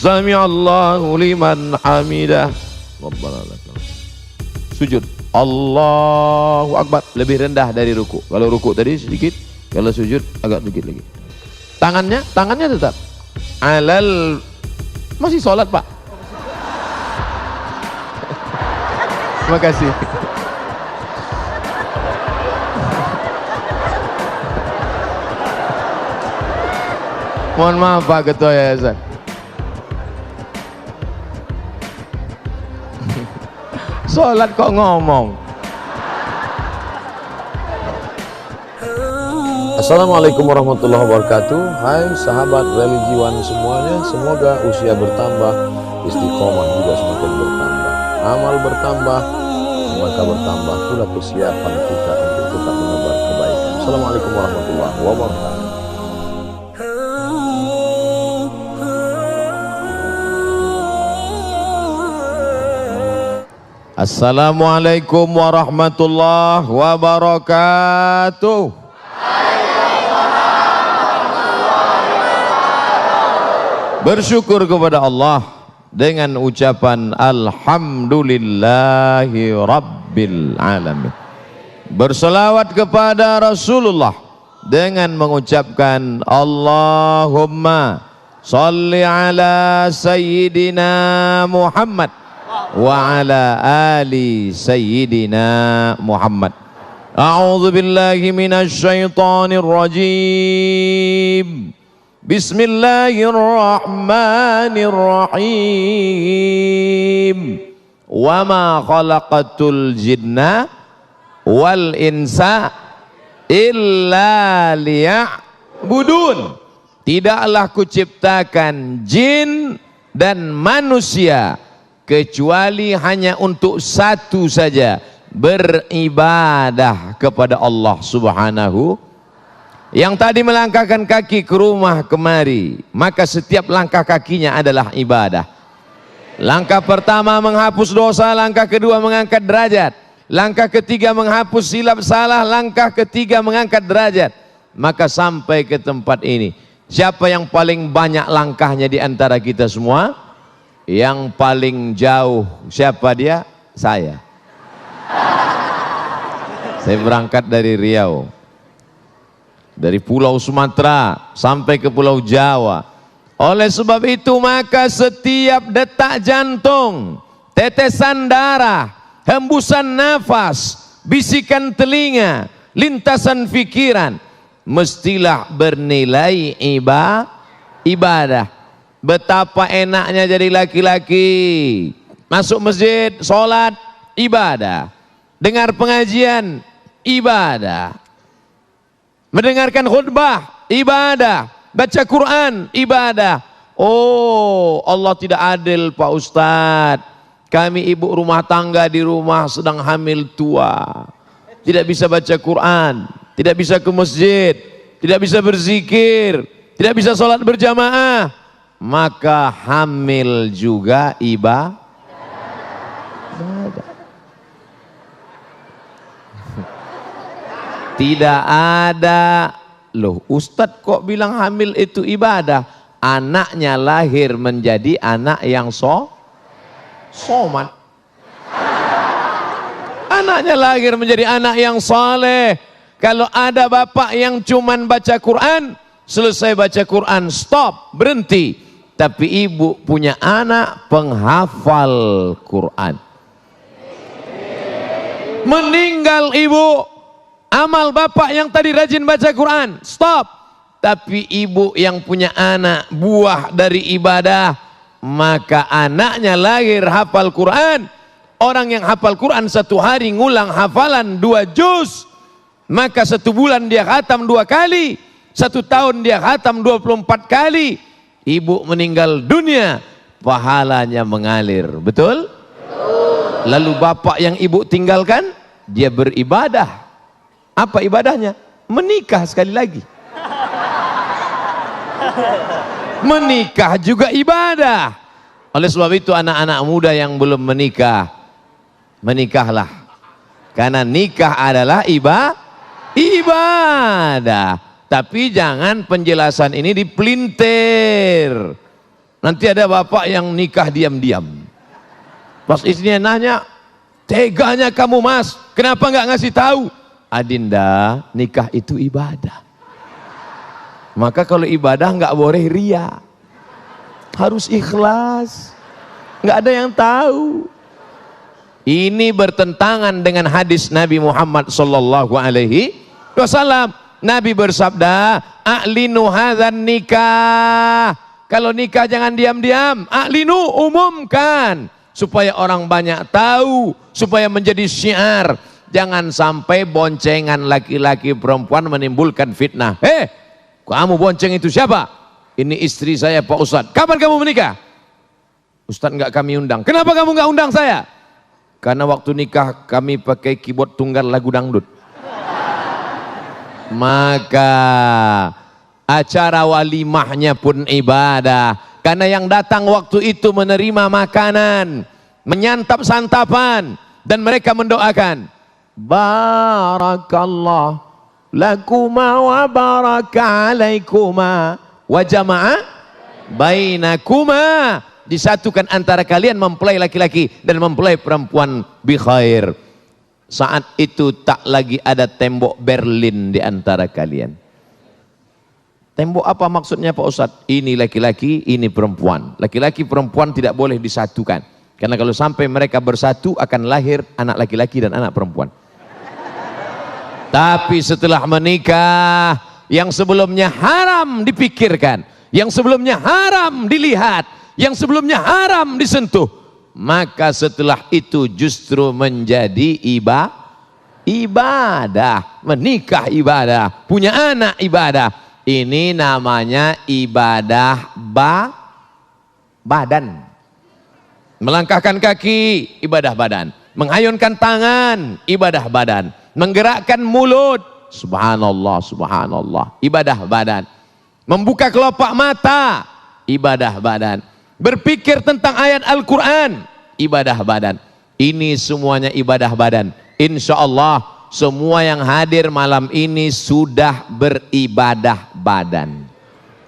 Sami'allahu liman hamidah. Rabbana lakal. Sujud. Allahu Akbar. Lebih rendah dari ruku. Kalau ruku tadi sedikit, kalau sujud agak sedikit lagi. Tangannya tetap alal. Masih sholat Pak. Terima kasih. Mohon maaf Pak Ketua Yayasan. Sholat kok ngomong. Assalamualaikum warahmatullahi wabarakatuh. Hai sahabat religiwan semuanya, semoga usia bertambah, istiqomah juga semakin bertambah, amal bertambah, maka bertambah pula persiapan kita untuk tetap menebar kebaikan. Assalamualaikum warahmatullahi wabarakatuh. Assalamualaikum warahmatullahi wabarakatuh. Bersyukur kepada Allah dengan ucapan Alhamdulillahi Rabbil Alamin. Berselawat kepada Rasulullah dengan mengucapkan Allahumma salli ala Sayyidina Muhammad wa ala ali Sayyidina Muhammad. A'udzu billahi minasy syaithanir rajim. Bismillahirrahmanirrahim. Wa ma khalaqatul jinna wal insa illa liya'budun. Tidaklah kuciptakan jin dan manusia kecuali hanya untuk satu saja, beribadah kepada Allah Subhanahu. Yang tadi melangkahkan kaki ke rumah kemari, maka setiap langkah kakinya adalah ibadah. Langkah pertama menghapus dosa, langkah kedua mengangkat derajat, langkah ketiga menghapus silap salah, langkah ketiga mengangkat derajat. Maka sampai ke tempat ini, siapa yang paling banyak langkahnya di antara kita semua? Yang paling jauh siapa dia? Saya. Saya berangkat dari Riau, dari Pulau Sumatera sampai ke Pulau Jawa. Oleh sebab itu maka setiap detak jantung, tetesan darah, hembusan nafas, bisikan telinga, lintasan pikiran mestilah bernilai ibadah. Betapa enaknya jadi laki-laki, masuk masjid, sholat, ibadah, dengar pengajian, ibadah, mendengarkan khutbah, ibadah, baca Quran, ibadah. Oh, Allah tidak adil Pak Ustadz. Kami ibu rumah tangga di rumah sedang hamil tua, tidak bisa baca Quran, tidak bisa ke masjid, tidak bisa berzikir, tidak bisa sholat berjamaah. Maka hamil juga ibadah. Tidak ada. Loh, Ustadz kok bilang hamil itu ibadah? Anaknya lahir menjadi anak yang somat. Anaknya lahir menjadi anak yang saleh. Kalau ada bapak yang cuman baca Quran, selesai baca Quran stop, berhenti. Tapi ibu punya anak penghafal Quran. Meninggal ibu, amal bapak yang tadi rajin baca Quran, stop. Tapi ibu yang punya anak buah dari ibadah, maka anaknya lahir hafal Quran. Orang yang hafal Quran satu hari ngulang hafalan 2 juz, maka 1 bulan dia khatam 2 kali, 1 tahun dia khatam 24 kali. Ibu meninggal dunia, pahalanya mengalir, betul? Lalu bapak yang ibu tinggalkan, dia beribadah. Apa ibadahnya? Menikah sekali lagi. Menikah juga ibadah. Oleh sebab itu anak-anak muda yang belum menikah, menikahlah. Karena nikah adalah ibadah. Tapi jangan penjelasan ini dipelintir. Nanti ada bapak yang nikah diam-diam. Pas istrinya nanya, teganya kamu mas, kenapa nggak ngasih tahu? Adinda, nikah itu ibadah. Maka kalau ibadah nggak boleh ria, harus ikhlas. Nggak ada yang tahu. Ini bertentangan dengan hadis Nabi Muhammad sallallahu alaihi wasallam. Nabi bersabda, "A'linu hadzan nikah." Kalau nikah jangan diam-diam, a'linu, umumkan supaya orang banyak tahu, supaya menjadi syiar. Jangan sampai boncengan laki-laki perempuan menimbulkan fitnah. Kamu bonceng itu siapa? Ini istri saya Pak Ustadz. Kapan kamu menikah? Ustadz enggak kami undang. Kenapa kamu enggak undang saya? Karena waktu nikah kami pakai keyboard tunggal lagu dangdut. Maka acara walimahnya pun ibadah. Karena yang datang waktu itu menerima makanan, menyantap santapan, dan mereka mendoakan, barakallah lakuma wa baraka alaikuma wa jama'a bainakuma. Disatukan antara kalian mempelai laki-laki dan mempelai perempuan bi khair. Saat itu tak lagi ada tembok Berlin di antara kalian. Tembok apa maksudnya Pak Ustadz? Ini laki-laki, ini perempuan. Laki-laki perempuan tidak boleh disatukan. Karena kalau sampai mereka bersatu akan lahir anak laki-laki dan anak perempuan. Tapi setelah menikah, yang sebelumnya haram dipikirkan, yang sebelumnya haram dilihat, yang sebelumnya haram disentuh, maka setelah itu justru menjadi ibadah. Menikah ibadah, punya anak ibadah. Ini namanya ibadah badan. Melangkahkan kaki, ibadah badan. Menghayunkan tangan, ibadah badan. Menggerakkan mulut, subhanallah, subhanallah, ibadah badan. Membuka kelopak mata, ibadah badan. Berpikir tentang ayat Al-Quran, ibadah badan. Ini semuanya ibadah badan. Insya Allah semua yang hadir malam ini sudah beribadah badan.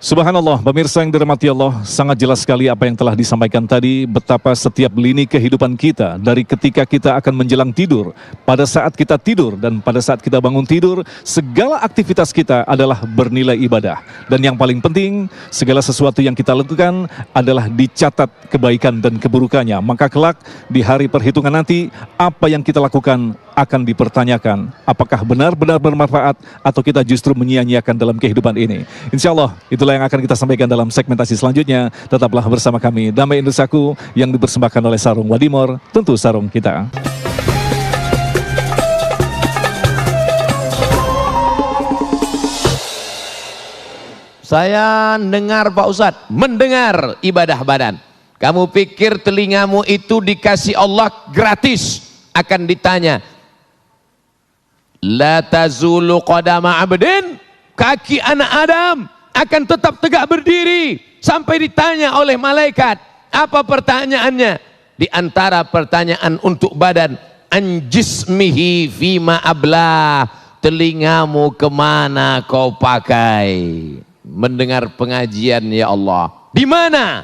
Subhanallah, pemirsa yang dirahmati Allah, sangat jelas sekali apa yang telah disampaikan tadi, betapa setiap lini kehidupan kita, dari ketika kita akan menjelang tidur, pada saat kita tidur, dan pada saat kita bangun tidur, segala aktivitas kita adalah bernilai ibadah. Dan yang paling penting, segala sesuatu yang kita lakukan adalah dicatat kebaikan dan keburukannya. Maka kelak di hari perhitungan nanti, apa yang kita lakukan akan dipertanyakan. Apakah benar-benar bermanfaat atau kita justru menyia-nyiakan dalam kehidupan ini. Insya Allah, itulah yang akan kita sampaikan dalam segmentasi selanjutnya. Tetaplah bersama kami, Damai Indonesiaku, yang dipersembahkan oleh Sarung Wadimor, tentu sarung kita. Saya dengar Pak Ustadz, mendengar ibadah badan. Kamu pikir telingamu itu dikasih Allah gratis? Akan ditanya, la tazulu qadama abdin, kaki anak Adam akan tetap tegak berdiri sampai ditanya oleh malaikat. Apa pertanyaannya? Di antara pertanyaan untuk badan, anjismihi fima abla, telingamu kemana kau pakai? Mendengar pengajian ya Allah. Di mana?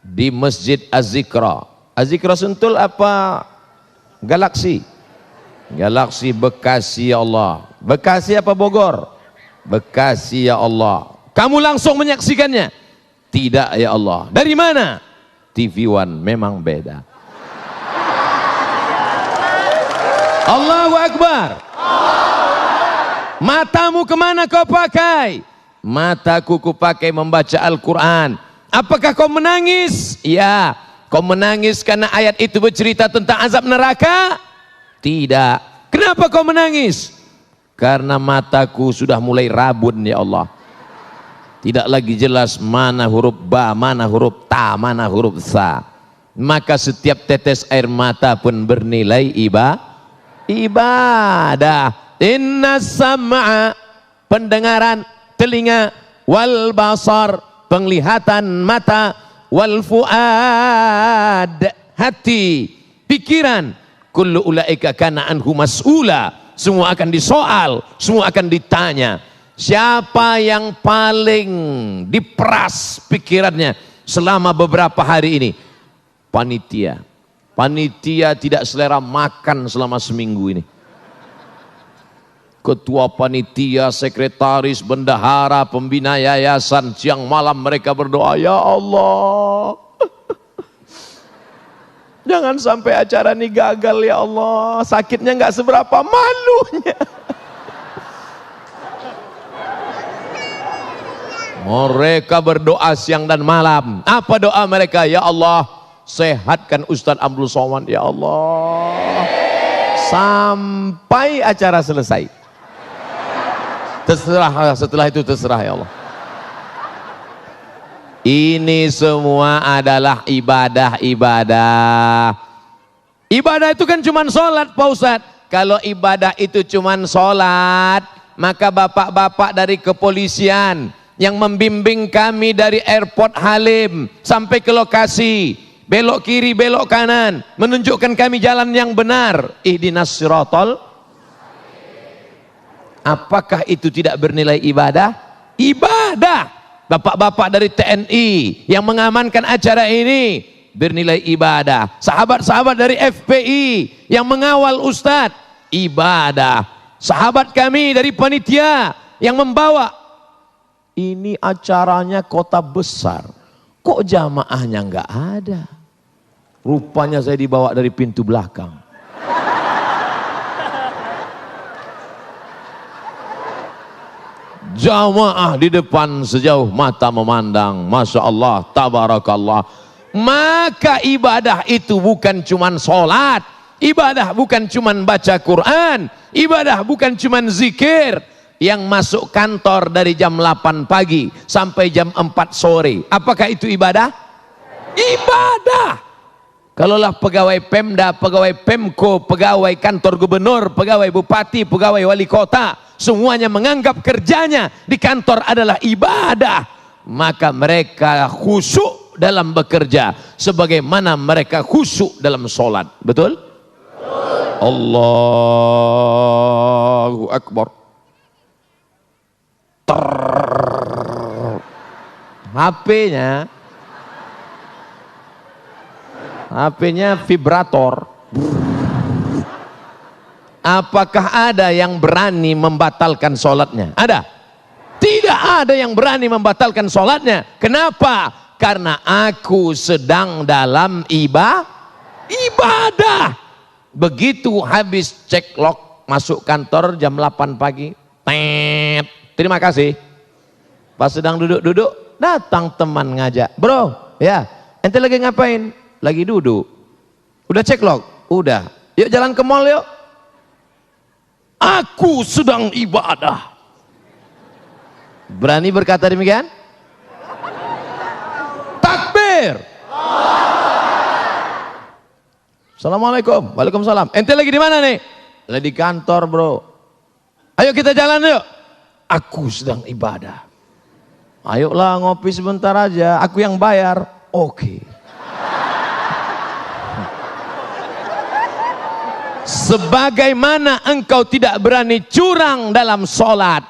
Di Masjid Az-Zikra. Az-Zikra Sentul apa Galaksi? Galaksi Bekasi ya Allah. Bekasi apa Bogor? Bekasi ya Allah. Kamu langsung menyaksikannya? Tidak ya Allah. Dari mana? TV One, memang beda. Allahu Akbar. Matamu kemana kau pakai? Mataku kupakai membaca Al-Quran. Apakah kau menangis? Ya. Kau menangis karena ayat itu bercerita tentang azab neraka? Tidak. Kenapa kau menangis? Karena mataku sudah mulai rabun ya Allah. Tidak lagi jelas mana huruf ba, mana huruf ta, mana huruf sa. Maka setiap tetes air mata pun bernilai ibadah. Inna sam'a, pendengaran telinga, wal basar, penglihatan mata, wal fuad, hati, pikiran, kullu ulaika kana anhu mas'ula, semua akan disoal, semua akan ditanya. Siapa yang paling diperas pikirannya, selama beberapa hari ini. Panitia tidak selera makan selama seminggu ini. Ketua panitia, sekretaris, bendahara, pembina yayasan, siang malam mereka berdoa, ya Allah, jangan sampai acara ini gagal ya Allah. Sakitnya nggak seberapa, malunya. Mereka berdoa siang dan malam. Apa doa mereka? Ya Allah, sehatkan Ustadz Abdul Somad ya Allah, sampai acara selesai. Terserah, setelah itu terserah ya Allah. Ini semua adalah ibadah. Ibadah itu kan cuma sholat Pak Ustadz. Kalau ibadah itu cuma sholat, maka bapak-bapak dari kepolisian yang membimbing kami dari airport Halim sampai ke lokasi, belok kiri, belok kanan, menunjukkan kami jalan yang benar. Ihdinas siratal. Apakah itu tidak bernilai ibadah? Ibadah. Bapak-bapak dari TNI yang mengamankan acara ini bernilai ibadah. Sahabat-sahabat dari FPI yang mengawal Ustadz, ibadah. Sahabat kami dari panitia yang membawa. Ini acaranya kota besar, kok jamaahnya nggak ada? Rupanya saya dibawa dari pintu belakang. Jamaah di depan sejauh mata memandang, Masya Allah, Tabarakallah. Maka ibadah itu bukan cuman sholat, ibadah bukan cuman baca Quran, ibadah bukan cuman zikir. Yang masuk kantor dari jam 8 pagi sampai jam 4 sore, apakah itu ibadah? Ibadah. Kalaulah pegawai Pemda, pegawai Pemko, pegawai kantor gubernur, pegawai bupati, pegawai wali kota, semuanya menganggap kerjanya di kantor adalah ibadah, maka mereka khusyuk dalam bekerja sebagaimana mereka khusyuk dalam sholat. Betul? Allahu Akbar. HP-nya vibrator. Apakah ada yang berani membatalkan sholatnya? Ada? Tidak ada yang berani membatalkan sholatnya. Kenapa? Karena aku sedang dalam ibadah. Begitu habis cek log masuk kantor jam 8 pagi, terima kasih. Pas sedang duduk-duduk, datang teman ngajak, bro, ya, ente lagi ngapain? Lagi duduk. Udah cek log? Udah. Yuk jalan ke mall yuk. Aku sedang ibadah. Berani berkata demikian? Takbir. Assalamualaikum. Waalaikumsalam. Ente lagi di mana nih? Lagi di kantor bro. Ayo kita jalan yuk. Aku sedang ibadah. Ayolah ngopi sebentar aja, aku yang bayar. Oke. Sebagaimana engkau tidak berani curang dalam sholat,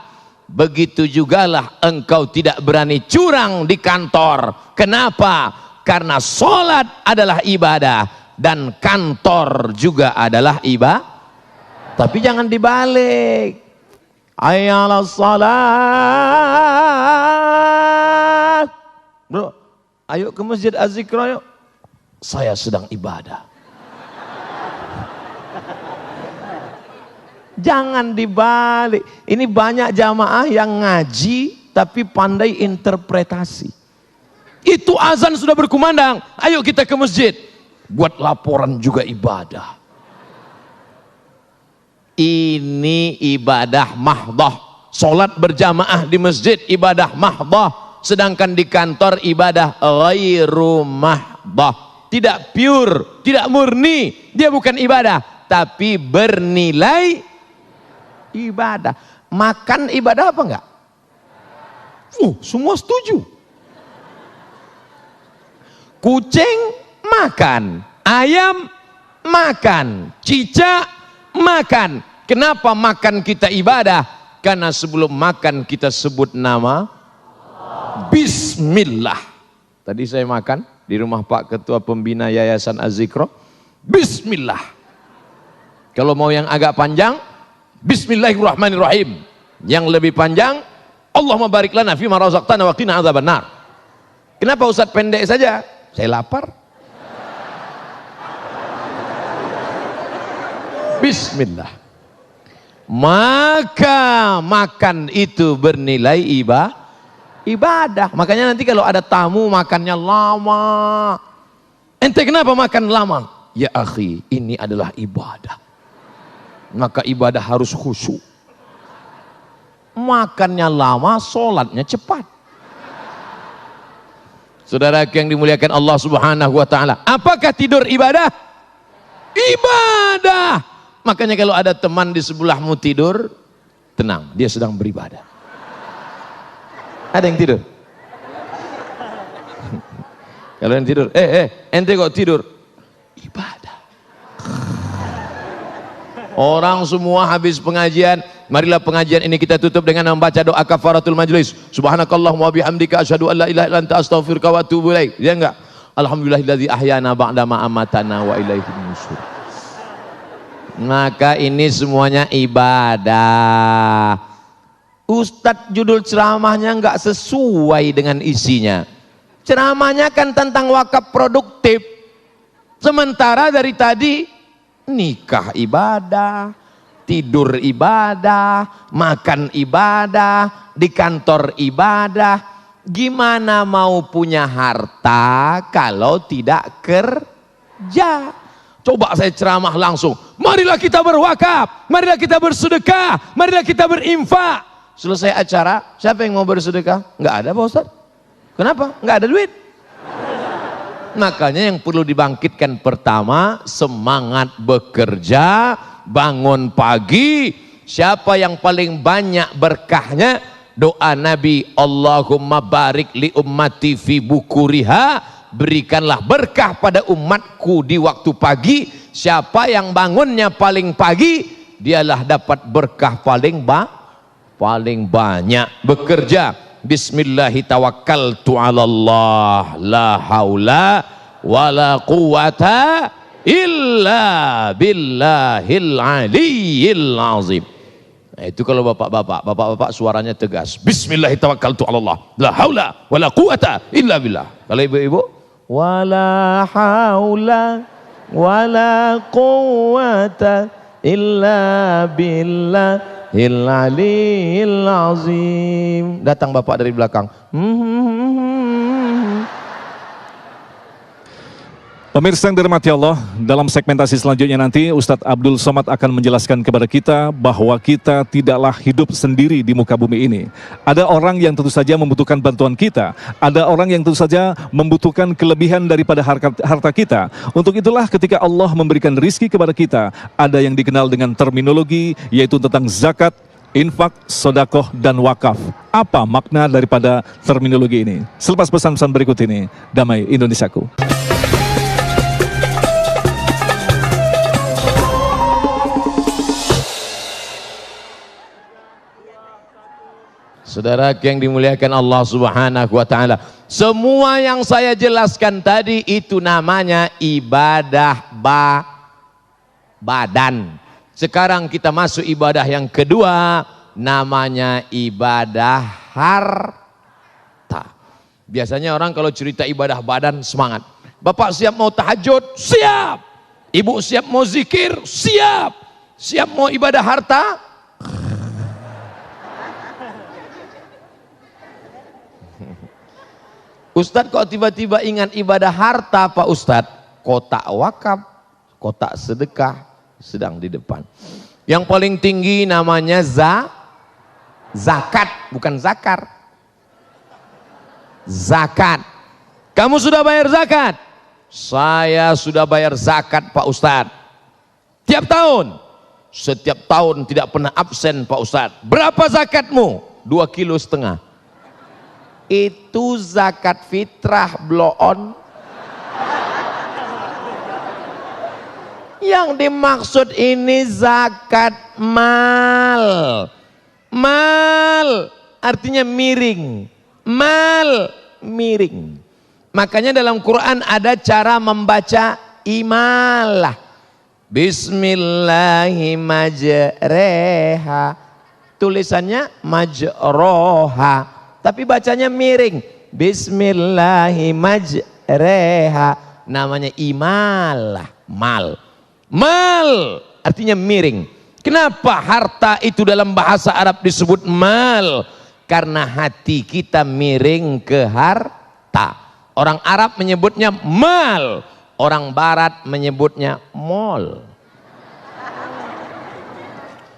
begitu jugalah engkau tidak berani curang di kantor. Kenapa? Karena sholat adalah ibadah dan kantor juga adalah ibadah. Tapi jangan dibalik. Ayyala salat. Bro, ayo ke masjid Az-Zikra yuk. Saya sedang ibadah. Jangan dibalik. Ini banyak jamaah yang ngaji tapi pandai interpretasi. Itu azan sudah berkumandang, ayo kita ke masjid. Buat laporan juga ibadah. Ini ibadah mahdoh. Sholat berjamaah di masjid ibadah mahdoh. Sedangkan di kantor ibadah ghairu mahdoh. Tidak pure, tidak murni. Dia bukan ibadah, tapi bernilai ibadah. Makan ibadah apa enggak? Semua setuju. Kucing makan, ayam makan, cicak makan. Kenapa makan kita ibadah? Karena sebelum makan kita sebut nama Bismillah. Tadi saya makan di rumah Pak Ketua Pembina Yayasan Az-Zikro. Bismillah. Kalau mau yang agak panjang, Bismillahirrahmanirrahim. Yang lebih panjang, Allahumma barik lana fima razaqtana wa qina adzabannar. Kenapa Ustaz pendek saja? Saya lapar. Bismillah. Maka makan itu bernilai ibadah. Makanya nanti kalau ada tamu makannya lama. Ente kenapa makan lama? Ya akhi, ini adalah ibadah. Maka ibadah harus khusyuk. Makannya lama, sholatnya cepat. Saudara yang dimuliakan Allah Subhanahu wa taala, apakah tidur ibadah? Ibadah. Makanya kalau ada teman di sebelahmu tidur, tenang, dia sedang beribadah. Ada yang tidur? Kalau yang tidur, ente kok tidur? Ibadah. Orang semua habis pengajian, marilah pengajian ini kita tutup dengan membaca doa kafaratul majlis. Subhanakallahumma bihamdika asyhadu an la ilaha illa anta astaghfiruka wa atubu ilaik. Ya enggak? Alhamdulillahilladzi ahyana ba'da ma amatana wa ilaihi nusyur. Maka ini semuanya ibadah. Ustadz judul ceramahnya enggak sesuai dengan isinya. Ceramahnya kan tentang wakaf produktif. Sementara dari tadi nikah ibadah, tidur ibadah, makan ibadah, di kantor ibadah. Gimana mau punya harta kalau tidak kerja? Coba saya ceramah langsung. Marilah kita berwakaf, marilah kita bersedekah, marilah kita berinfak. Selesai acara, siapa yang mau bersedekah? Enggak ada Pak Ustaz. Kenapa? Enggak ada duit. Makanya yang perlu dibangkitkan pertama, semangat bekerja, bangun pagi. Siapa yang paling banyak berkahnya? Doa Nabi, Allahumma barik li ummati fi bukuriha, berikanlah berkah pada umatku di waktu pagi. Siapa yang bangunnya paling pagi, dialah dapat berkah paling banyak. Bekerja, Bismillahi tawakkaltu ala Allah, la haula wala quwata illa billahil aliyyil azim. Nah, itu kalau bapak-bapak suaranya tegas. Bismillahi tawakkaltu ala Allah, la haula wala quwata illa billah. Kalau ibu-ibu, wala haula wala quwata illa billah Al-Aliyil Azim. Datang bapak dari belakang. Pemirsa yang dirahmati Allah, dalam segmentasi selanjutnya nanti Ustadz Abdul Somad akan menjelaskan kepada kita bahwa kita tidaklah hidup sendiri di muka bumi ini. Ada orang yang tentu saja membutuhkan bantuan kita. Ada orang yang tentu saja membutuhkan kelebihan daripada harta kita. Untuk itulah ketika Allah memberikan rizki kepada kita, ada yang dikenal dengan terminologi yaitu tentang zakat, infak, sodakoh, dan wakaf. Apa makna daripada terminologi ini? Selepas pesan-pesan berikut ini, damai Indonesiaku. Saudara yang dimuliakan Allah Subhanahu wa taala, semua yang saya jelaskan tadi itu namanya ibadah badan. Sekarang kita masuk ibadah yang kedua, namanya ibadah harta. Biasanya orang kalau cerita ibadah badan semangat. Bapak siap mau tahajud? Siap. Ibu siap mau zikir? Siap. Siap mau ibadah harta? Ustadz kok tiba-tiba ingat ibadah harta Pak Ustadz? Kotak wakaf, kotak sedekah sedang di depan. Yang paling tinggi namanya zakat, bukan zakar. Zakat. Kamu sudah bayar zakat? Saya sudah bayar zakat Pak Ustadz. Tiap tahun? Setiap tahun tidak pernah absen Pak Ustadz. Berapa zakatmu? 2,5 kilo. Itu zakat fitrah bloon. Yang dimaksud ini zakat mal. Mal artinya miring. Mal miring. Makanya dalam Quran ada cara membaca imalah. Bismillahirrahmanirrahim. Tulisannya majroha, tapi bacanya miring. Bismillahirrahmanirrahim. Namanya imalah, mal. Mal artinya miring. Kenapa harta itu dalam bahasa Arab disebut mal? Karena hati kita miring ke harta. Orang Arab menyebutnya mal, orang Barat menyebutnya mall.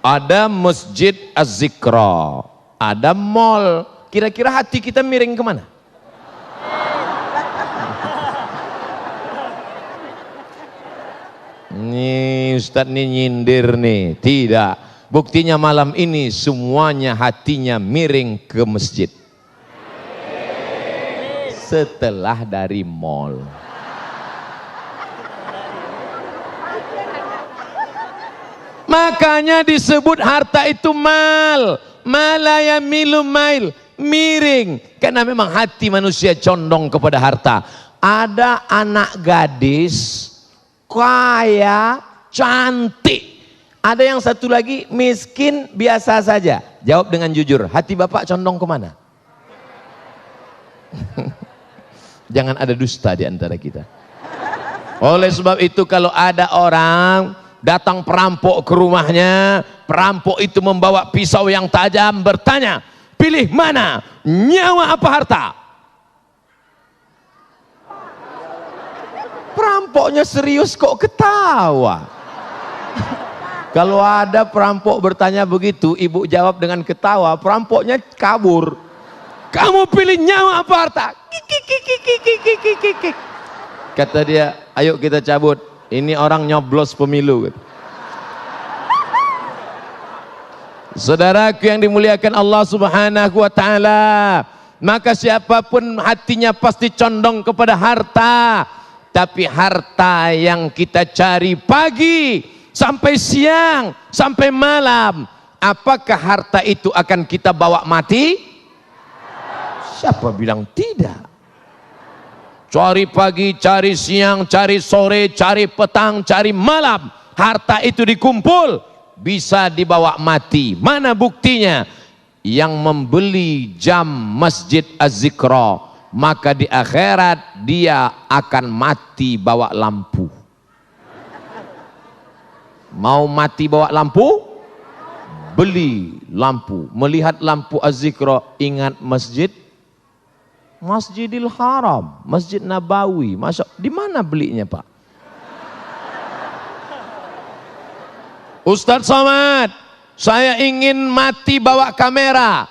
Ada Masjid Az-Zikra, ada mall. Kira-kira hati kita miring kemana? Nih Ustadz nih nyindir nih. Tidak, buktinya malam ini semuanya hatinya miring ke masjid setelah dari mall. Makanya disebut harta itu mal. Malaya milu mail, miring. Karena memang hati manusia condong kepada harta. Ada anak gadis kaya, cantik. Ada yang satu lagi miskin, biasa saja. Jawab dengan jujur, hati bapak condong kemana? Jangan ada dusta di antara kita. Oleh sebab itu kalau ada orang datang perampok ke rumahnya, perampok itu membawa pisau yang tajam, bertanya, pilih mana, nyawa apa harta? Perampoknya serius kok ketawa. Kalau ada perampok bertanya begitu, ibu jawab dengan ketawa, perampoknya kabur. Kamu pilih nyawa apa harta? Kata dia, ayo kita cabut. Ini orang nyoblos pemilu. Saudaraku yang dimuliakan Allah Subhanahu wa taala, maka siapapun hatinya pasti condong kepada harta. Tapi harta yang kita cari pagi sampai siang sampai malam, apakah harta itu akan kita bawa mati? Siapa bilang tidak? Cari pagi, cari siang, cari sore, cari petang, cari malam, harta itu dikumpul, bisa dibawa mati. Mana buktinya? Yang membeli jam Masjid Az-Zikra, maka di akhirat dia akan mati bawa lampu. Mau mati bawa lampu? Beli lampu. Melihat lampu Az-Zikra, ingat masjid? Masjidil Haram, Masjid Nabawi. Masuk, di mana belinya Pak? Ustadz Somad, saya ingin mati bawa kamera.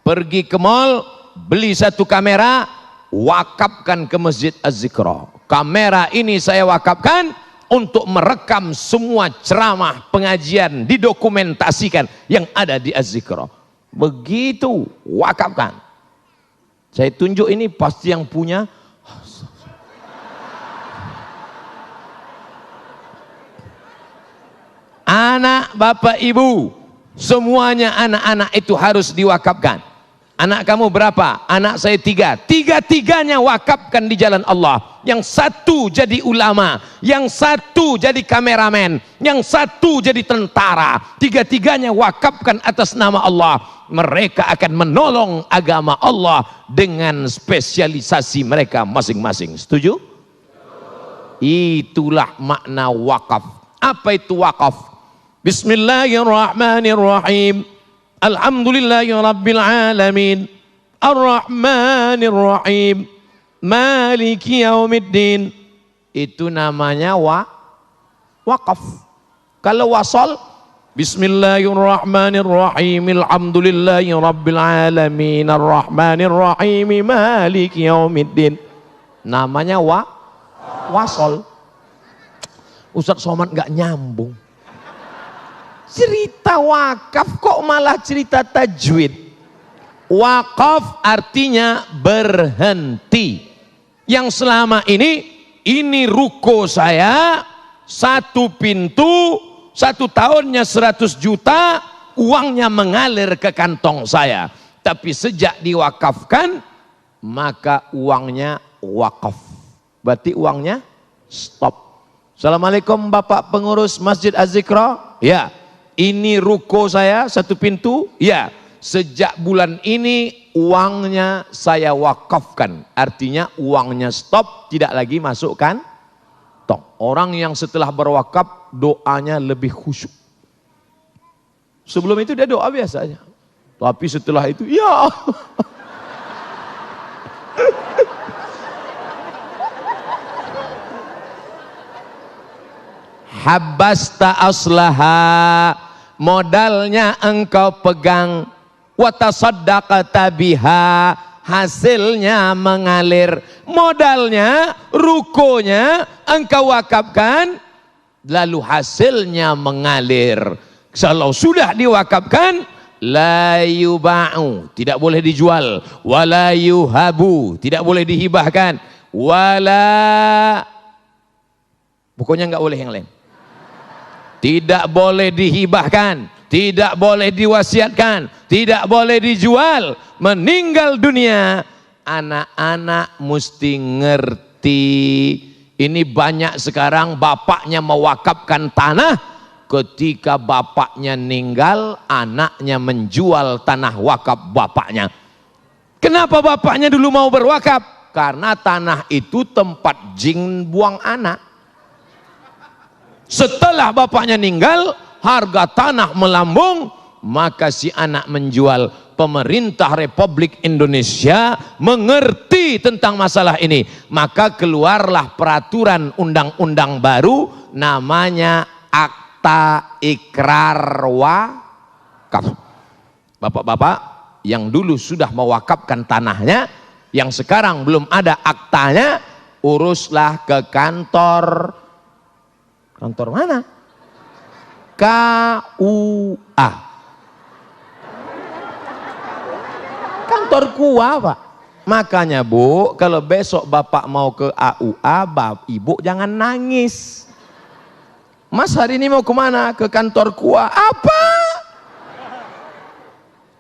Pergi ke mall, beli satu kamera, wakafkan ke Masjid Az-Zikra. Kamera ini saya wakafkan untuk merekam semua ceramah pengajian, didokumentasikan yang ada di Az-Zikra. Begitu, wakafkan. Saya tunjuk ini pasti yang punya. Anak, bapak, ibu, semuanya anak-anak itu harus diwakafkan. Anak kamu berapa? Anak saya 3. Tiga-tiganya wakafkan di jalan Allah. Yang satu jadi ulama, yang satu jadi kameramen, yang satu jadi tentara. Tiga-tiganya wakafkan atas nama Allah. Mereka akan menolong agama Allah dengan spesialisasi mereka masing-masing. Setuju? Itulah makna wakaf. Apa itu wakaf? Bismillahirrahmanirrahim. Alhamdulillahirabbil alamin. Ar-Rahmanir-Rahim. Maliki yaumiddin. Itu namanya wakaf. Kalau wasal, Bismillahirrahmanirrahim. Alhamdulillahirabbil alamin. Ar-Rahmanir-Rahim. Maliki yaumiddin. Namanya wasal. Ustadz Somad nggak nyambung. Cerita wakaf kok malah cerita tajwid. Wakaf artinya berhenti. Yang selama ini ruko saya, satu pintu, 1 tahunnya 100 juta, uangnya mengalir ke kantong saya. Tapi sejak diwakafkan, maka uangnya wakaf. Berarti uangnya stop. Assalamualaikum Bapak pengurus Masjid Az-Zikra. Ya, ini ruko saya satu pintu. Ya, sejak bulan ini uangnya saya wakafkan. Artinya uangnya stop, tidak lagi masukkan. Orang yang setelah berwakaf doanya lebih khusyuk. Sebelum itu dia doa biasanya. Tapi setelah itu, ya Habbasta aslaha, modalnya engkau pegang, wa tasaddaqta biha, hasilnya mengalir. Modalnya, rukonya engkau wakafkan, lalu hasilnya mengalir. Kalau sudah diwakafkan, la yuba'u, tidak boleh dijual, wala yuhabu, tidak boleh dihibahkan, wala, pokoknya enggak boleh yang lain. Tidak boleh dihibahkan, tidak boleh diwasiatkan, tidak boleh dijual. Meninggal dunia, anak-anak mesti ngerti. Ini banyak sekarang bapaknya mewakafkan tanah, ketika bapaknya meninggal, anaknya menjual tanah wakaf bapaknya. Kenapa bapaknya dulu mau berwakaf? Karena tanah itu tempat jin buang anak. Setelah bapaknya meninggal, harga tanah melambung, maka si anak menjual. Pemerintah Republik Indonesia mengerti tentang masalah ini, maka keluarlah peraturan undang-undang baru namanya Akta Ikrar Wakaf. Bapak-bapak yang dulu sudah mewakafkan tanahnya, yang sekarang belum ada aktanya, uruslah ke kantor. Kantor mana? KUA. Kantor KUA, Pak. Makanya Bu, kalau besok Bapak mau ke AUA, Ibu jangan nangis. Mas hari ini mau kemana? Ke kantor KUA. Apa?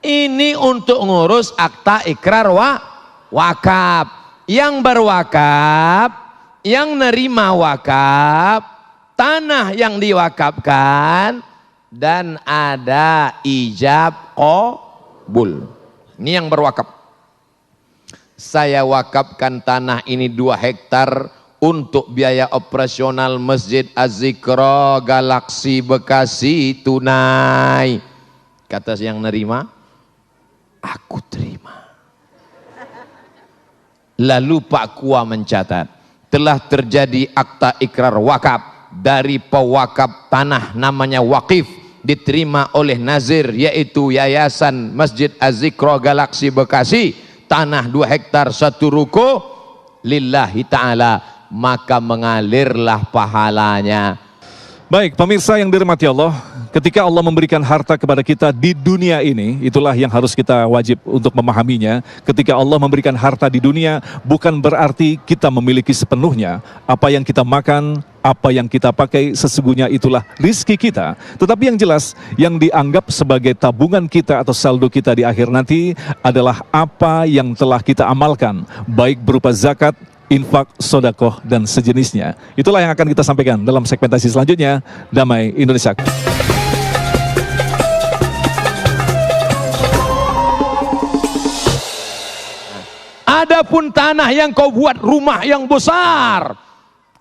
Ini untuk ngurus akta ikrar wakaf. Yang berwakaf, yang nerima wakaf, tanah yang diwakafkan, dan ada ijab qabul. Ini yang berwakaf. Saya wakafkan tanah ini 2 hektar untuk biaya operasional Masjid Az-Zikra Galaksi Bekasi tunai. Kata yang nerima, aku terima. Lalu Pak Kua mencatat, telah terjadi akta ikrar wakaf dari pewakaf tanah namanya wakif, diterima oleh nazir, yaitu Yayasan Masjid Az-Zikra Galaksi Bekasi, tanah 2 hektar 1 ruko lillahi ta'ala, maka mengalirlah pahalanya. Baik, pemirsa yang dirahmati Allah, ketika Allah memberikan harta kepada kita di dunia ini, itulah yang harus kita wajib untuk memahaminya. Ketika Allah memberikan harta di dunia, bukan berarti kita memiliki sepenuhnya. Apa yang kita makan, apa yang kita pakai, sesungguhnya itulah rizki kita. Tetapi yang jelas, yang dianggap sebagai tabungan kita atau saldo kita di akhir nanti adalah apa yang telah kita amalkan, baik berupa zakat, infak, sodakoh, dan sejenisnya. Itulah yang akan kita sampaikan dalam segmentasi selanjutnya. Damai Indonesia. Adapun tanah yang kau buat rumah yang besar,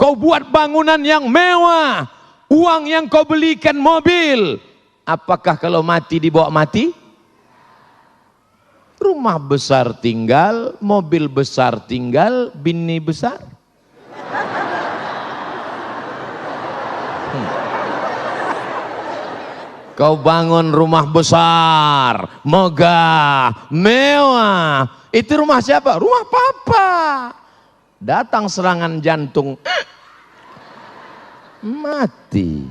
kau buat bangunan yang mewah, uang yang kau belikan mobil, apakah kalau mati dibawa mati? Rumah besar tinggal, mobil besar tinggal, bini besar. Kau bangun rumah besar, megah, mewah. Itu rumah siapa? Rumah papa. Datang serangan jantung, mati.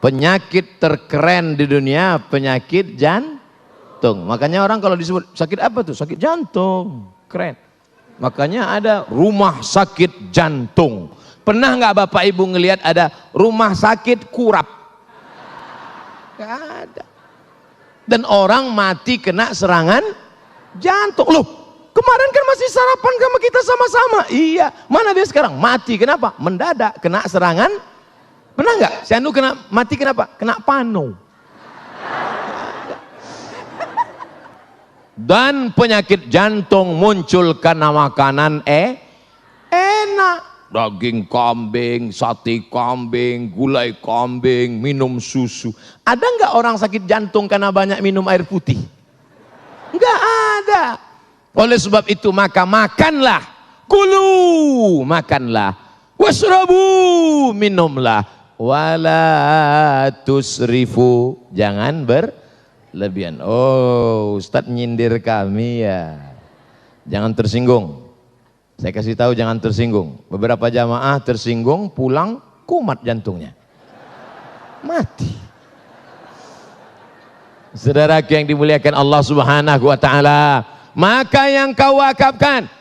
Penyakit terkeren di dunia, penyakit jantung. Makanya orang kalau disebut sakit apa tuh? Sakit jantung. Keren. Makanya ada rumah sakit jantung. Pernah nggak Bapak Ibu ngelihat ada rumah sakit kurap? Gak ada. Dan orang mati kena serangan jantung. Loh, kemarin kan masih sarapan sama kita sama-sama. Iya, mana dia sekarang? Mati. Kenapa? Mendadak kena serangan. Pernah nggak? Si Anu kena mati kenapa? Kena pano. Dan penyakit jantung muncul karena makanan enak. Daging kambing, sate kambing, gulai kambing, minum susu. Ada nggak orang sakit jantung karena banyak minum air putih? Nggak ada. Oleh sebab itu maka makanlah, kulu, makanlah, wasrabu, minumlah, wala tusrifu, jangan berlebihan. Oh, Ustadz nyindir kami ya. Jangan tersinggung. Saya kasih tahu jangan tersinggung. Beberapa jamaah tersinggung, pulang kumat jantungnya. Mati. Saudaraku yang dimuliakan Allah Subhanahu wa taala, maka yang kau wakafkan,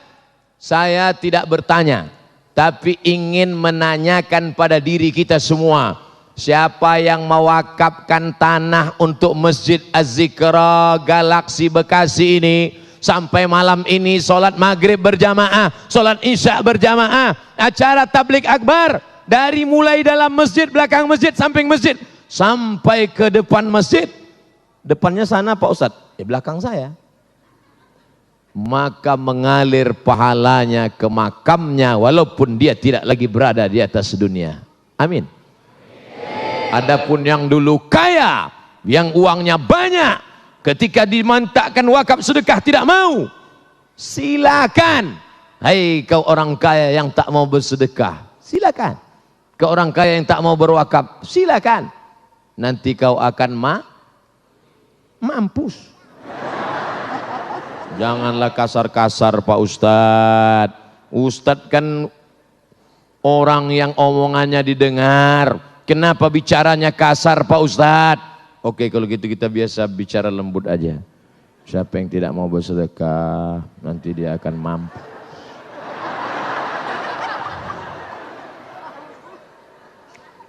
saya tidak bertanya, tapi ingin menanyakan pada diri kita semua, siapa yang mewakafkan tanah untuk Masjid Az-Zikra Galaksi Bekasi ini? Sampai malam ini sholat maghrib berjamaah, sholat isya berjamaah, acara tablik akbar dari mulai dalam masjid, belakang masjid, samping masjid sampai ke depan masjid. Depannya sana Pak Ustadz, belakang saya. Maka mengalir pahalanya ke makamnya walaupun dia tidak lagi berada di atas dunia. Amin. Adapun yang dulu kaya, yang uangnya banyak, ketika dimantakkan wakaf sedekah tidak mau, silakan. Hai kau orang kaya yang tak mau bersedekah, silakan. Kau orang kaya yang tak mau berwakaf, silakan. Nanti kau akan mampus. Janganlah kasar-kasar Pak Ustadz. Ustadz kan orang yang omongannya didengar. Kenapa bicaranya kasar Pak Ustadz? Oke, kalau gitu kita biasa bicara lembut aja. Siapa yang tidak mau bersedekah, nanti dia akan mampu.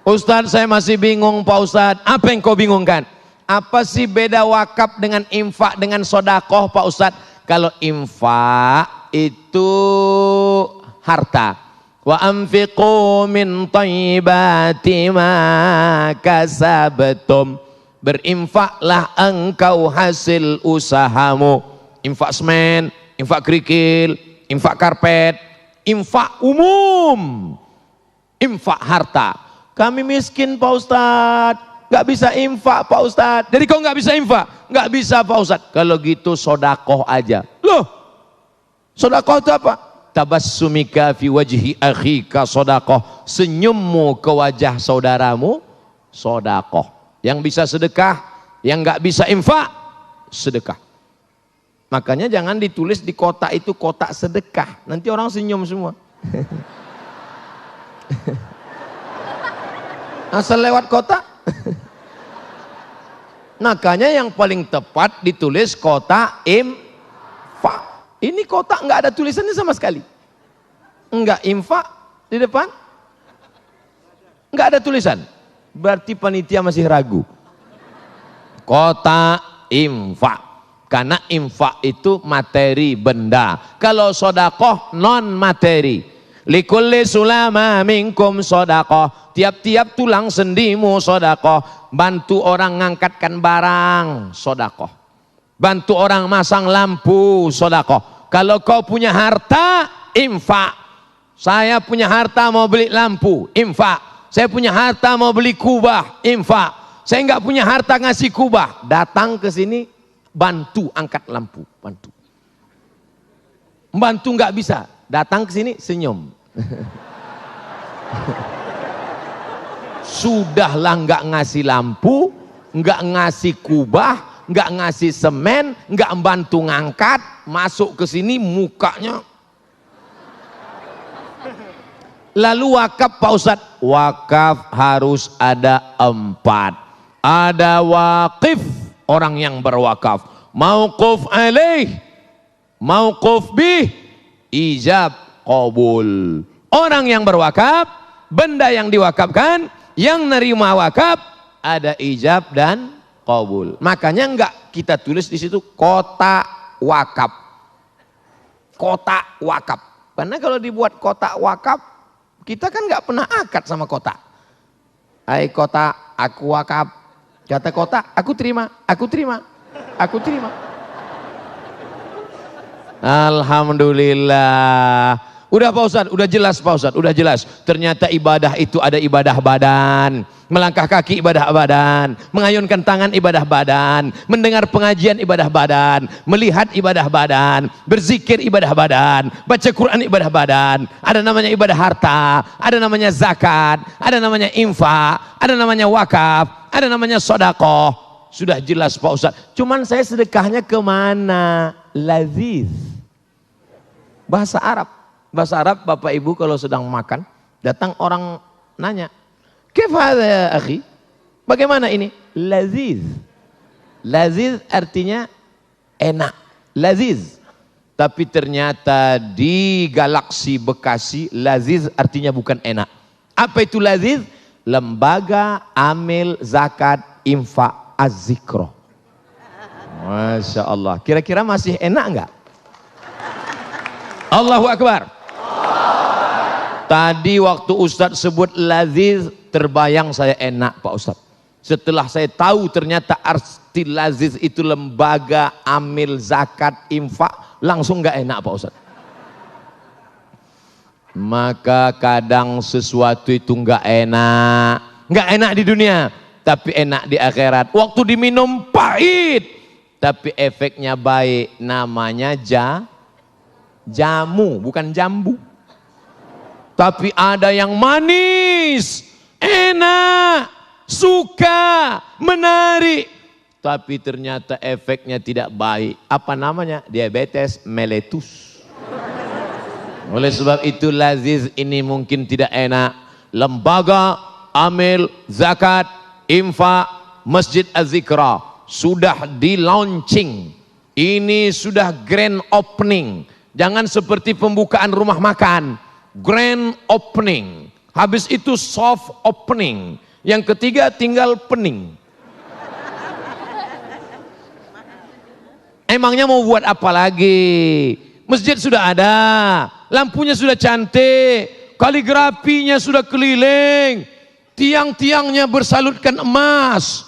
Ustadz, saya masih bingung Pak Ustadz. Apa yang kau bingungkan? Apa sih beda wakaf dengan infak dengan sodakoh Pak Ustadz? Kalau infak itu harta. Wa anfiqu min thayyibati ma kasabtum. Berinfaklah engkau hasil usahamu. Infak semen, infak kerikil, infak karpet, infak umum, infak harta. Kami miskin Pak Ustadz, gak bisa infak Pak Ustadz. Jadi kau gak bisa infak? Gak bisa Pak Ustadz. Kalau gitu sodakoh aja. Loh, sodakoh itu apa? Tabassumika fi wajhi akhika sodakoh. Senyummu ke wajah saudaramu, sodakoh. Yang bisa sedekah, yang nggak bisa infak, sedekah. Makanya jangan ditulis di kotak itu kotak sedekah. Nanti orang senyum semua. Asal lewat kotak. Makanya yang paling tepat ditulis kotak infak. Ini kotak nggak ada tulisannya sama sekali. Nggak infak di depan, nggak ada tulisan. Berarti panitia masih ragu. Kotak infak, karena infak itu materi benda. Kalau sodakoh non materi. Likulli sulama minkum sodakoh. Tiap-tiap tulang sendimu sodakoh. Bantu orang ngangkatkan barang sodakoh. Bantu orang masang lampu sodakoh. Kalau kau punya harta, infak. Saya punya harta mau beli lampu, infak. Saya punya harta mau beli kubah, infak. Saya nggak punya harta ngasih kubah, datang ke sini bantu angkat lampu, bantu. Bantu nggak bisa, datang ke sini senyum. Sudahlah nggak ngasih lampu, nggak ngasih kubah, nggak ngasih semen, nggak bantu ngangkat, masuk ke sini mukanya. Lalu wakaf Pak Ustadz, wakaf harus ada 4. Ada wakif, orang yang berwakaf. Mauquf alaih, mauquf bih, ijab qabul. Orang yang berwakaf, benda yang diwakafkan, yang nerima wakaf, ada ijab dan qabul. Makanya enggak kita tulis di situ kota wakaf. kotak wakaf. Karena kalau dibuat kotak wakaf, kita kan nggak pernah akad sama kotak. Hai kotak, aku wakaf. Kata kotak, aku terima, aku terima, aku terima. Alhamdulillah. Udah Pak Ustadz, udah jelas Pak Ustadz, udah jelas. Ternyata ibadah itu ada ibadah badan. Melangkah kaki ibadah badan. Mengayunkan tangan ibadah badan. Mendengar pengajian ibadah badan. Melihat ibadah badan. Berzikir ibadah badan. Baca Quran ibadah badan. Ada namanya ibadah harta. Ada namanya zakat. Ada namanya infak. Ada namanya wakaf. Ada namanya sodakoh. Sudah jelas Pak Ustadz. Cuman saya sedekahnya kemana? Laziz. Bahasa Arab. Bahasa Arab Bapak Ibu kalau sedang makan, datang orang nanya, "Kaif hadha ya akhi?" Bagaimana ini? Laziz. Laziz artinya enak. Laziz. Tapi ternyata di galaksi Bekasi, laziz artinya bukan enak. Apa itu laziz? Lembaga Amil Zakat Infak Az-Zikro. Masya Allah. Kira-kira masih enak enggak? Allahu Akbar. Tadi waktu Ustadz sebut laziz, terbayang saya enak Pak Ustadz. Setelah saya tahu ternyata arti laziz itu lembaga amil zakat infak, langsung gak enak Pak Ustadz. Maka kadang sesuatu itu gak enak di dunia, tapi enak di akhirat. Waktu diminum pahit, tapi efeknya baik. Namanya jamu, bukan jambu. Tapi ada yang manis, enak, suka, menarik. Tapi ternyata efeknya tidak baik. Apa namanya? Diabetes mellitus. Oleh sebab itu laziz ini mungkin tidak enak. Lembaga Amil Zakat Infak Masjid Az-Zikra sudah di launching. Ini sudah grand opening. Jangan seperti pembukaan rumah makan. Grand opening, habis itu soft opening, yang ketiga tinggal pening. Emangnya mau buat apa lagi? Masjid sudah ada, lampunya sudah cantik, kaligrafinya sudah keliling, tiang-tiangnya bersalutkan emas.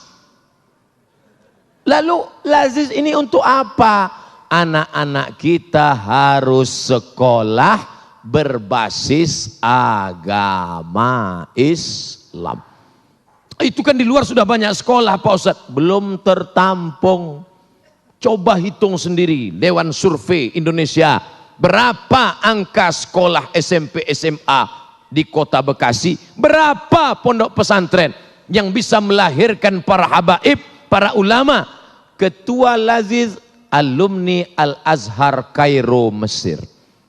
Lalu laziz ini untuk apa? Anak-anak kita harus sekolah berbasis agama Islam. Itu kan di luar sudah banyak sekolah Pak Ustadz, belum tertampung. Coba hitung sendiri, Dewan Survei Indonesia, berapa angka sekolah SMP SMA di kota Bekasi, berapa pondok pesantren yang bisa melahirkan para habaib, para ulama. Ketua Laziz alumni Al-Azhar Kairo Mesir.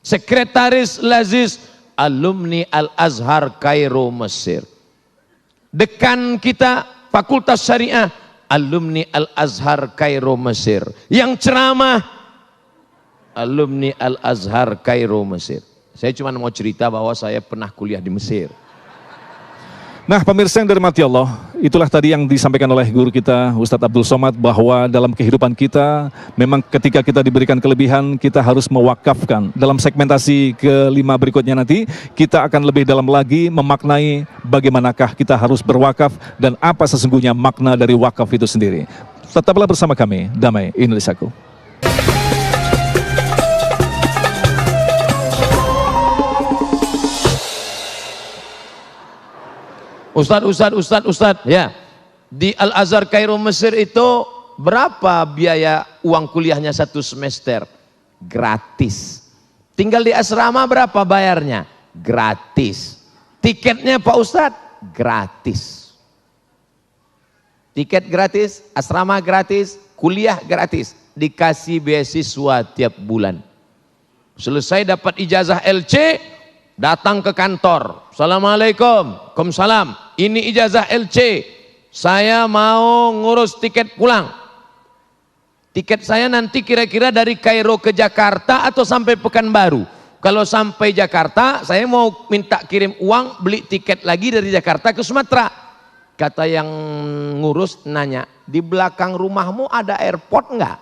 Sekretaris Laziz alumni Al-Azhar Kairo Mesir. Dekan kita Fakultas Syariah alumni Al-Azhar Kairo Mesir. Yang ceramah alumni Al-Azhar Kairo Mesir. Saya cuma mau cerita bahwa saya pernah kuliah di Mesir. Nah, pemirsa yang dirahmati Allah, itulah tadi yang disampaikan oleh guru kita Ustadz Abdul Somad, bahwa dalam kehidupan kita memang ketika kita diberikan kelebihan kita harus mewakafkan. Dalam segmentasi kelima berikutnya nanti kita akan lebih dalam lagi memaknai bagaimanakah kita harus berwakaf dan apa sesungguhnya makna dari wakaf itu sendiri. Tetaplah bersama kami, Damai Indonesiaku. Ustadz, ya. Di Al-Azhar Kairo Mesir itu berapa biaya uang kuliahnya satu semester? Gratis. Tinggal di asrama berapa bayarnya? Gratis. Tiketnya Pak Ustadz? Gratis. Tiket gratis, asrama gratis, kuliah gratis. Dikasih beasiswa tiap bulan. Selesai dapat ijazah LC, datang ke kantor. Assalamualaikum, Waalaikumsalam. Ini ijazah LC. Saya mau ngurus tiket pulang. Tiket saya nanti kira-kira dari Kairo ke Jakarta atau sampai Pekanbaru. Kalau sampai Jakarta, saya mau minta kirim uang, beli tiket lagi dari Jakarta ke Sumatera. Kata yang ngurus nanya, di belakang rumahmu ada airport enggak?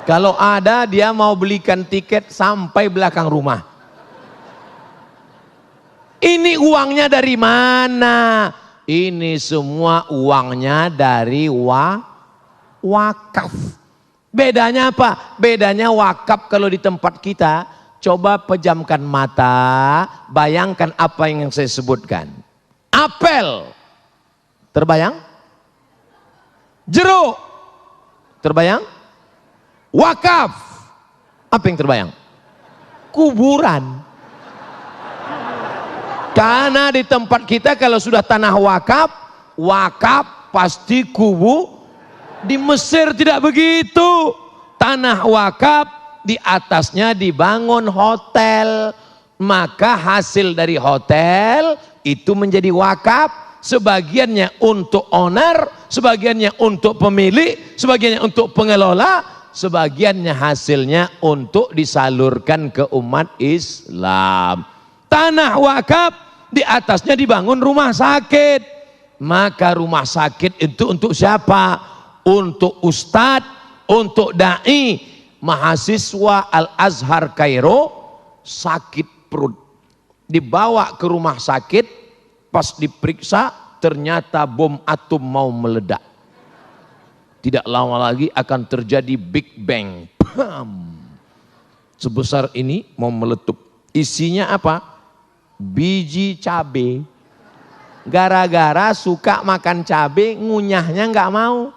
Kalau ada, dia mau belikan tiket sampai belakang rumah. Ini uangnya dari mana? Ini semua uangnya dari wakaf. Bedanya apa? Bedanya wakaf kalau di tempat kita, coba pejamkan mata, bayangkan apa yang saya sebutkan. Apel, terbayang? Jeruk, terbayang? Wakaf, apa yang terbayang? Kuburan. Karena di tempat kita kalau sudah tanah wakaf, wakaf pasti kubu. Di Mesir tidak begitu. Tanah wakaf, di atasnya dibangun hotel. Maka hasil dari hotel itu menjadi wakaf. Sebagiannya untuk owner, sebagiannya untuk pemilik, sebagiannya untuk pengelola, sebagiannya hasilnya untuk disalurkan ke umat Islam. Tanah wakaf, di atasnya dibangun rumah sakit. Maka rumah sakit itu untuk siapa? Untuk ustadz, untuk da'i. Mahasiswa Al-Azhar Kairo sakit perut, dibawa ke rumah sakit, pas diperiksa ternyata bom atom mau meledak. Tidak lama lagi akan terjadi Big Bang. Bam. Sebesar ini mau meletup. Isinya apa? Biji cabe. Gara-gara suka makan cabe, ngunyahnya nggak mau.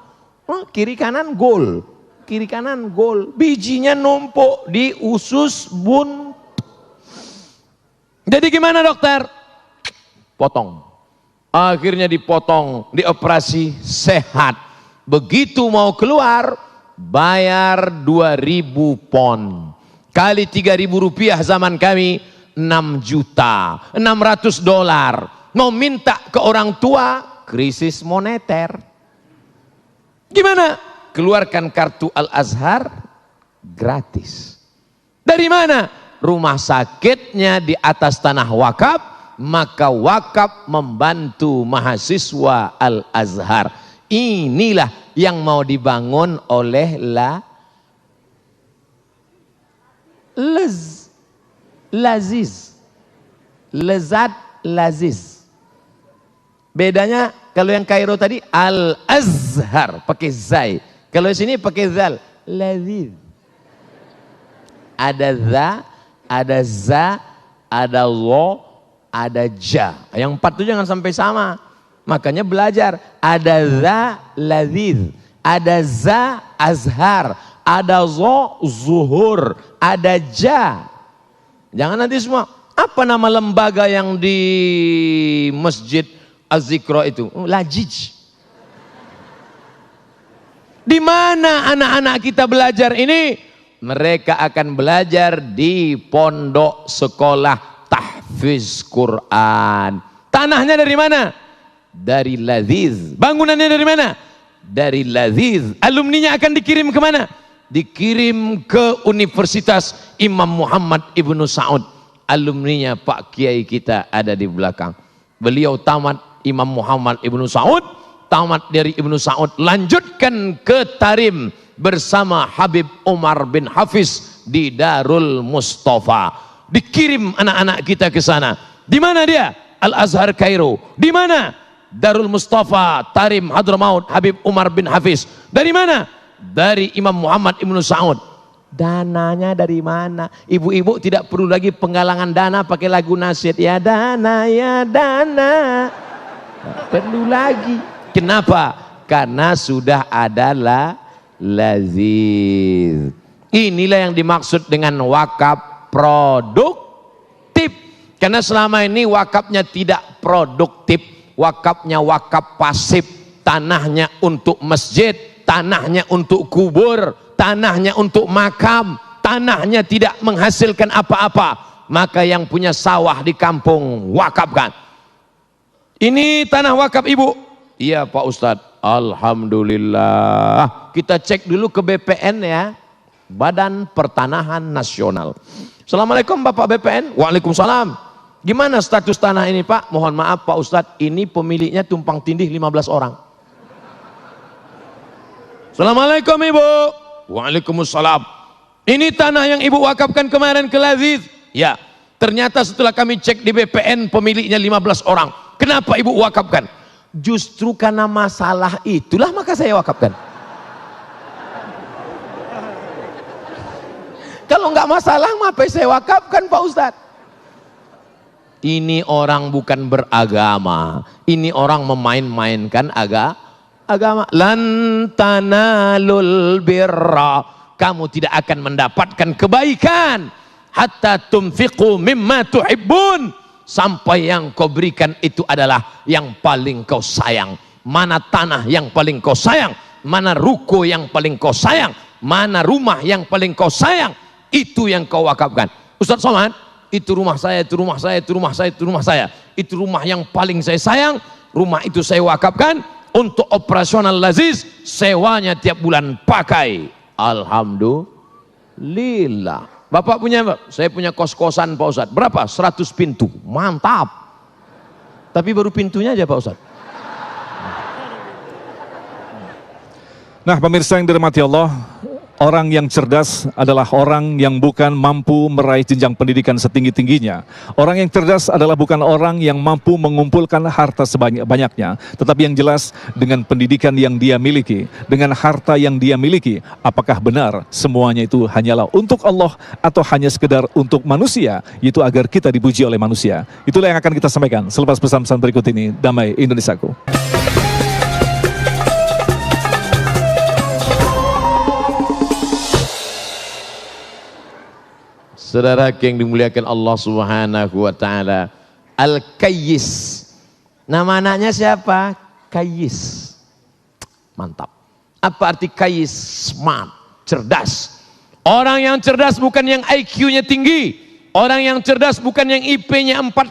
Kiri kanan gol, kiri kanan gol. Bijinya numpuk di usus bun. Jadi gimana dokter? Potong. Akhirnya dipotong, dioperasi, sehat. Begitu mau keluar, bayar 2.000 pon. Kali 3.000 rupiah zaman kami, 6.600.000 dolar. Mau minta ke orang tua, krisis moneter. Gimana? Keluarkan kartu Al-Azhar, gratis. Dari mana? Rumah sakitnya di atas tanah wakaf, maka wakaf membantu mahasiswa Al-Azhar. Inilah yang mau dibangun oleh Laziz. Lezat Laziz. Bedanya kalau yang Kairo tadi Al-Azhar pakai zai. Kalau di sini pakai zal. Laziz. Ada za, ada za, ada lo, ada ja. Yang 4 itu jangan sampai sama. Makanya belajar. Ada za laziz, ada za azhar, ada zo zuhur, ada ja. Jangan nanti semua. Apa nama lembaga yang di Masjid Az-Zikra itu? Lajij. Di mana anak-anak kita belajar ini? Mereka akan belajar di pondok sekolah tahfiz Quran. Tanahnya dari mana? Dari Laziz. Bangunannya dari mana? Dari Laziz. Alumninya akan dikirim ke mana? Dikirim ke Universitas Imam Muhammad Ibnu Saud. Alumninya Pak Kiai kita ada di belakang. Beliau tamat Imam Muhammad Ibnu Saud, tamat dari Ibnu Saud, lanjutkan ke Tarim bersama Habib Umar bin Hafiz di Darul Mustafa. Dikirim anak-anak kita ke sana. Di mana dia? Al-Azhar Kairo. Di mana? Darul Mustafa, Tarim, Hadramaut, Habib Umar bin Hafiz. Dari mana? Dari Imam Muhammad Ibnu Saud. Dananya dari mana? Ibu-ibu tidak perlu lagi penggalangan dana pakai lagu nasyid. Ya dana, ya dana. Tidak perlu lagi. Kenapa? Karena sudah ada Laziz. Inilah yang dimaksud dengan wakaf produktif. Karena selama ini wakafnya tidak produktif. Wakafnya wakaf pasif. Tanahnya untuk masjid, tanahnya untuk kubur, tanahnya untuk makam, tanahnya tidak menghasilkan apa-apa. Maka yang punya sawah di kampung wakafkan. Ini tanah wakaf ibu. Iya Pak Ustadz. Alhamdulillah. Kita cek dulu ke BPN ya. Badan Pertanahan Nasional. Assalamualaikum Bapak BPN. Waalaikumsalam. Gimana status tanah ini Pak? Mohon maaf Pak Ustadz, ini pemiliknya tumpang tindih 15 orang. Assalamualaikum Ibu. Waalaikumsalam. Ini tanah yang ibu wakafkan kemarin ke Laziz. Ya, ternyata setelah kami cek di BPN pemiliknya 15 orang. Kenapa ibu wakafkan? Justru karena masalah itulah maka saya wakafkan. Kalau nggak masalah, apa saya wakafkan Pak Ustadz? Ini orang bukan beragama, ini orang memain-mainkan agama. Lan tanalul birra, kamu tidak akan mendapatkan kebaikan hatta tunfiqu mimma tuhibbun, sampai yang kau berikan itu adalah yang paling kau sayang. Mana tanah yang paling kau sayang, mana ruko yang paling kau sayang, mana rumah yang paling kau sayang, itu yang kau wakafkan. Ustaz Somad, itu rumah saya, itu rumah saya, itu rumah saya, itu rumah saya, itu rumah yang paling saya sayang, rumah itu saya wakafkan untuk operasional Laziz, sewanya tiap bulan pakai. Alhamdulillah. Bapak punya, saya punya kos-kosan Pak Ustadz, berapa? 100 pintu, mantap. Tapi baru pintunya aja Pak Ustadz. Nah, pemirsa yang dirahmati Allah, orang yang cerdas adalah orang yang bukan mampu meraih jenjang pendidikan setinggi-tingginya. Orang yang cerdas adalah bukan orang yang mampu mengumpulkan harta sebanyak-banyaknya, tetapi yang jelas dengan pendidikan yang dia miliki, dengan harta yang dia miliki, apakah benar semuanya itu hanyalah untuk Allah atau hanya sekedar untuk manusia, yaitu agar kita dipuji oleh manusia. Itulah yang akan kita sampaikan selepas pesan-pesan berikut ini. Damai Indonesiaku. Saudara yang dimuliakan Allah Subhanahu wa taala, Al-Kayyis. Nama anaknya siapa? Kayyis. Mantap. Apa arti Kayyis? Smart, cerdas. Orang yang cerdas bukan yang IQ-nya tinggi. Orang yang cerdas bukan yang IP-nya 4,0.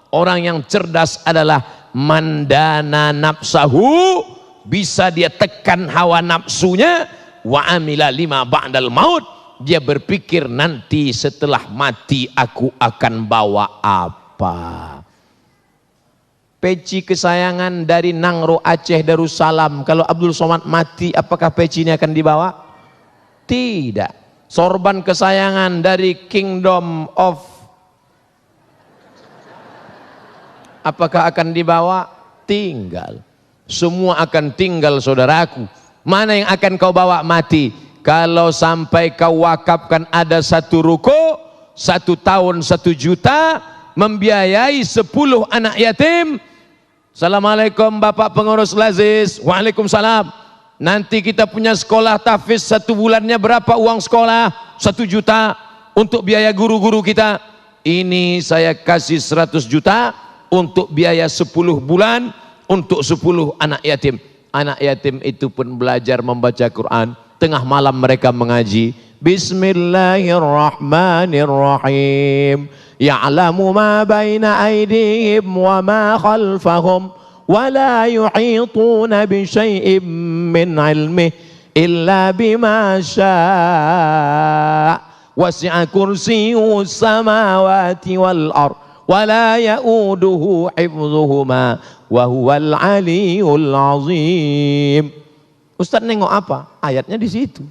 Orang yang cerdas adalah mandana nafsahu, bisa dia tekan hawa nafsunya, wa amila lima ba'dal maut. Dia berpikir nanti setelah mati aku akan bawa apa. Peci kesayangan dari Nangro Aceh Darussalam, kalau Abdul Somad mati apakah peci ini akan dibawa? Tidak. Sorban kesayangan dari Kingdom of, apakah akan dibawa? Tinggal. Semua akan tinggal saudaraku. Mana yang akan kau bawa mati? Kalau sampai kau wakafkan ada satu ruko, 1 tahun 1 juta, membiayai 10 anak yatim. Assalamualaikum Bapak Pengurus Laziz. Waalaikumsalam. Nanti kita punya sekolah tahfiz 1 bulannya berapa uang sekolah? 1 juta untuk biaya guru-guru kita. Ini saya kasih 100 juta untuk biaya 10 bulan untuk 10 anak yatim. Anak yatim itu pun belajar membaca Quran. Tengah malam mereka mengaji. Bismillahirrahmanirrahim. Ya'lamu ma baina aydihim wa ma khalfahum wa la yuhituna bi syai'in min ilmihi illa bima syaa. Wasi'a kursiyyuhu samawati wal ard wa la ya'uduhu hifdhuhuma wa huwal aliyyul azim. Ustaz nengok apa? Ayatnya di situ.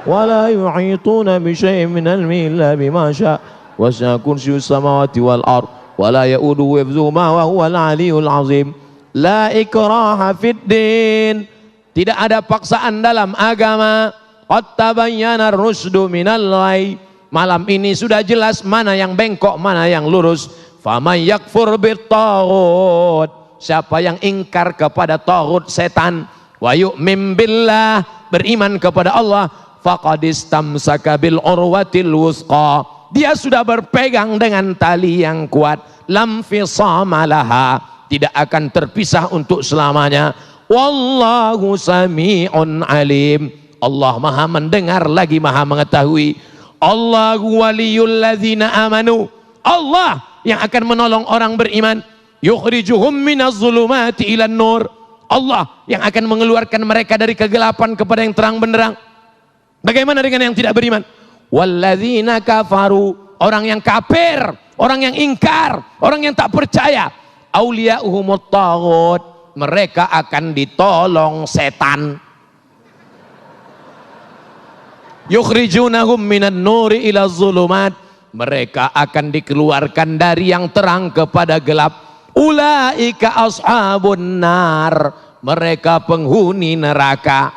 Wala yuhituna bi syai'in min ilmihi illa bima syaa wasi'a kursiyyuhu samawati wal ard wala ya'uduhu hifdhuhuma wa huwal aliyyul azim. La ikraha fid din. Tidak ada paksaan dalam agama. Qad tabayyana ar-rusdu minal ghayy. Malam ini sudah jelas mana yang bengkok, mana yang lurus. Faman yakfur bit-taghut. Siapa yang ingkar kepada taghut setan, wa yu'min billah, beriman kepada Allah, faqad istamsaka bil urwatil wusqa. Dia sudah berpegang dengan tali yang kuat, lam fisama laha, tidak akan terpisah untuk selamanya. Wallahu sami'un alim. Allah Maha mendengar lagi Maha mengetahui. Allahu waliyul ladzina amanu. Allah yang akan menolong orang beriman. Yukhrijuhum minaz zulumati ilan nur. Allah yang akan mengeluarkan mereka dari kegelapan kepada yang terang benderang. Bagaimana dengan yang tidak beriman? Walladzina kafaru, orang yang kafir, orang yang ingkar, orang yang tak percaya. Auliya'uhumut taghut, mereka akan ditolong setan. yukhrijunahum minan nuri ila zulumat, mereka akan dikeluarkan dari yang terang kepada gelap. Ulaika ashabun nar, mereka penghuni neraka.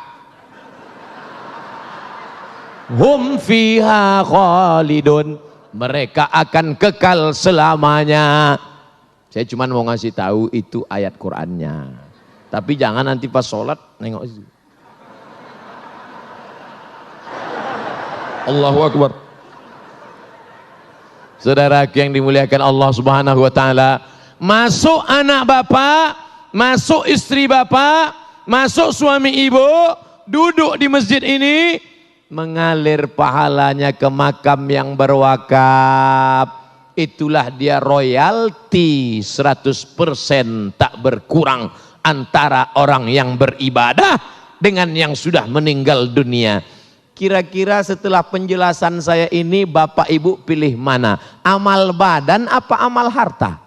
Hum fiha khalidun, mereka akan kekal selamanya. Saya cuma mau ngasih tahu itu ayat Qur'annya, tapi jangan nanti pas sholat nengok itu. Allahu Akbar. Saudara yang dimuliakan Allah Subhanahu wa taala, masuk anak bapak, masuk istri bapak, masuk suami ibu, duduk di masjid ini, mengalir pahalanya ke makam yang berwakaf. Itulah dia royalti 100% tak berkurang antara orang yang beribadah dengan yang sudah meninggal dunia. Kira-kira setelah penjelasan saya ini, bapak ibu pilih mana? Amal badan apa amal harta?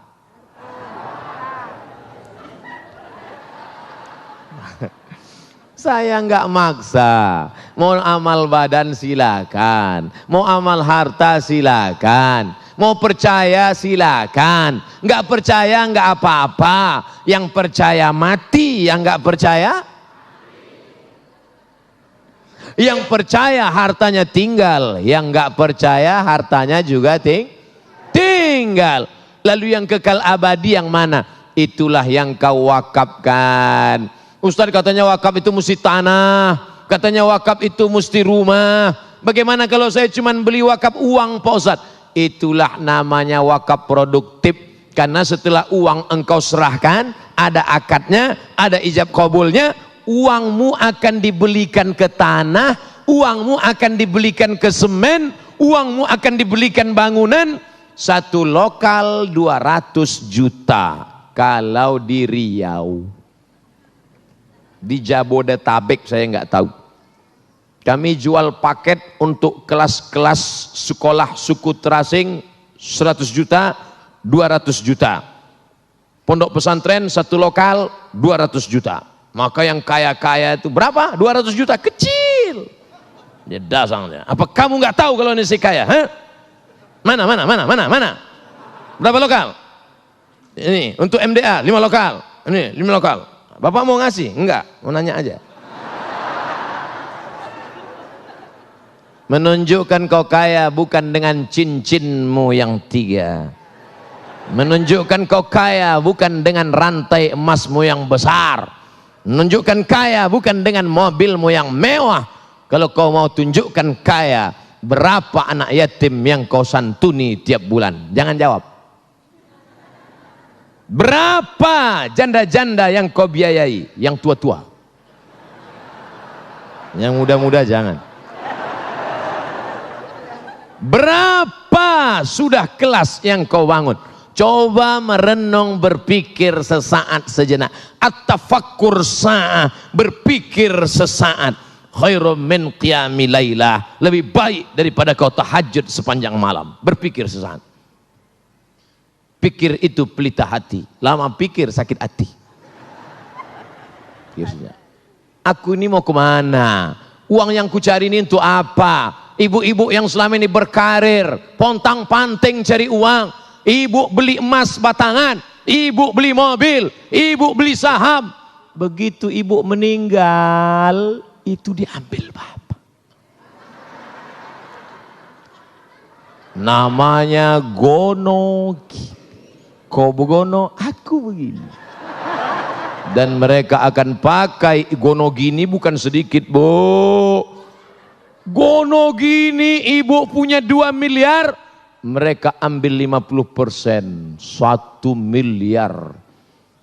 Saya nggak maksa. Mau amal badan silakan, mau amal harta silakan, mau percaya silakan, nggak percaya nggak apa-apa. Yang percaya mati, yang nggak percaya, yang percaya hartanya tinggal, yang nggak percaya hartanya juga tinggal. Lalu yang kekal abadi yang mana? Itulah yang kau wakafkan. Ustaz katanya wakaf itu mesti tanah, katanya wakaf itu mesti rumah. Bagaimana kalau saya cuma beli wakaf uang Pak Ustaz? Itulah namanya wakaf produktif. Karena setelah uang engkau serahkan, ada akadnya, ada ijab kabulnya, uangmu akan dibelikan ke tanah, uangmu akan dibelikan ke semen, uangmu akan dibelikan bangunan. Satu lokal 200 juta kalau di Riau. Di Jabodetabek saya nggak tahu. Kami jual paket untuk kelas-kelas sekolah suku terasing 100 juta, 200 juta. Pondok pesantren satu lokal 200 juta. Maka yang kaya-kaya itu berapa? 200 juta, kecil. Ya dasarnya. Apa kamu nggak tahu kalau ini si kaya? Hah? Mana? Berapa lokal? Ini untuk MDA 5 lokal. Ini 5 lokal. Bapak mau ngasih? Enggak, mau nanya aja. Menunjukkan kau kaya bukan dengan cincinmu yang 3. Menunjukkan kau kaya bukan dengan rantai emasmu yang besar. Menunjukkan kaya bukan dengan mobilmu yang mewah. Kalau kau mau tunjukkan kaya, berapa anak yatim yang kau santuni tiap bulan? Jangan jawab. Berapa janda-janda yang kau biayai? Yang tua-tua. Yang muda-muda jangan. Berapa sudah kelas yang kau bangun? Coba merenung, berpikir sesaat sejenak. At-tafakkur sa'ah, berpikir sesaat. Khairum min qiyami lailah, lebih baik daripada kau tahajud sepanjang malam. Berpikir sesaat. Pikir itu pelita hati, lama pikir sakit hati. Aku ini mau kemana? Uang yang kucari ini untuk apa? Ibu-ibu yang selama ini berkarir, pontang-panting cari uang. Ibu beli emas batangan, ibu beli mobil, ibu beli saham. Begitu ibu meninggal, itu diambil bapak. Namanya gonogi. Kau begono, aku begini. Dan mereka akan pakai gono gini bukan sedikit, Bu. Gono gini ibu punya 2 miliar, mereka ambil 50%, 1 miliar.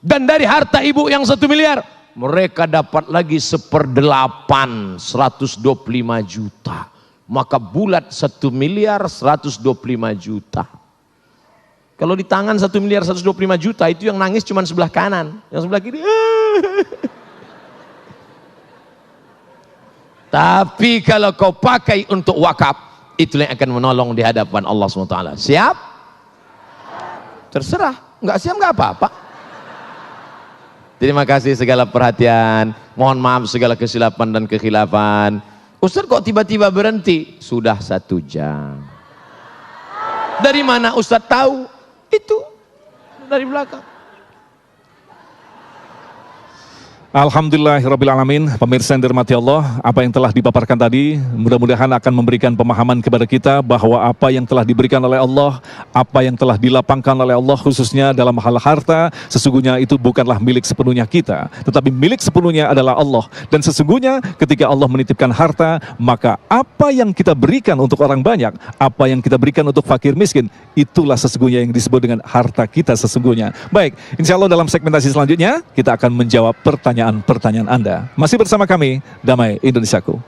Dan dari harta ibu yang 1 miliar, mereka dapat lagi 1/8, 125 juta. Maka bulat 1 miliar 125 juta. Kalau di tangan 1 miliar 125 juta, itu yang nangis cuma sebelah kanan, yang sebelah kiri. Tapi kalau kau pakai untuk wakaf, itulah yang akan menolong di hadapan Allah SWT. Siap? Terserah, nggak siap nggak apa-apa. Terima kasih segala perhatian. Mohon maaf segala kesilapan dan kekhilafan. Ustaz kok tiba-tiba berhenti? Sudah 1 jam. Dari mana Ustaz tahu? Itu dari belakang. Alhamdulillahirrabbilalamin. Pemirsa yang dirahmati Allah, apa yang telah dipaparkan tadi mudah-mudahan akan memberikan pemahaman kepada kita bahwa apa yang telah diberikan oleh Allah, apa yang telah dilapangkan oleh Allah khususnya dalam hal harta, sesungguhnya itu bukanlah milik sepenuhnya kita, tetapi milik sepenuhnya adalah Allah. Dan sesungguhnya ketika Allah menitipkan harta, maka apa yang kita berikan untuk orang banyak, apa yang kita berikan untuk fakir miskin, itulah sesungguhnya yang disebut dengan harta kita sesungguhnya. Baik, insya Allah dalam segmentasi selanjutnya kita akan menjawab pertanyaan Anda. Masih bersama kami, Damai Indonesiaku.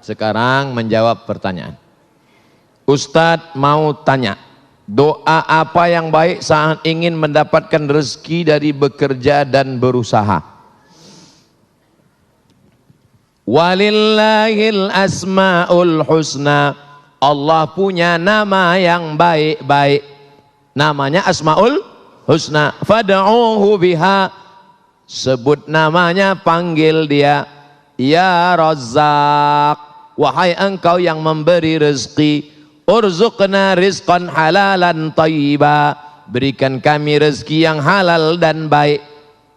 Sekarang menjawab pertanyaan. Ustadz mau tanya, doa apa yang baik saat ingin mendapatkan rezeki dari bekerja dan berusaha? Walillahil asmaul husna. Allah punya nama yang baik-baik, namanya Asmaul Husna. Fad'uhu biha, sebut namanya, panggil dia. Ya Razzaq, wahai engkau yang memberi rezeki. Urzuqna rizqan halalan thayyiba, berikan kami rezeki yang halal dan baik.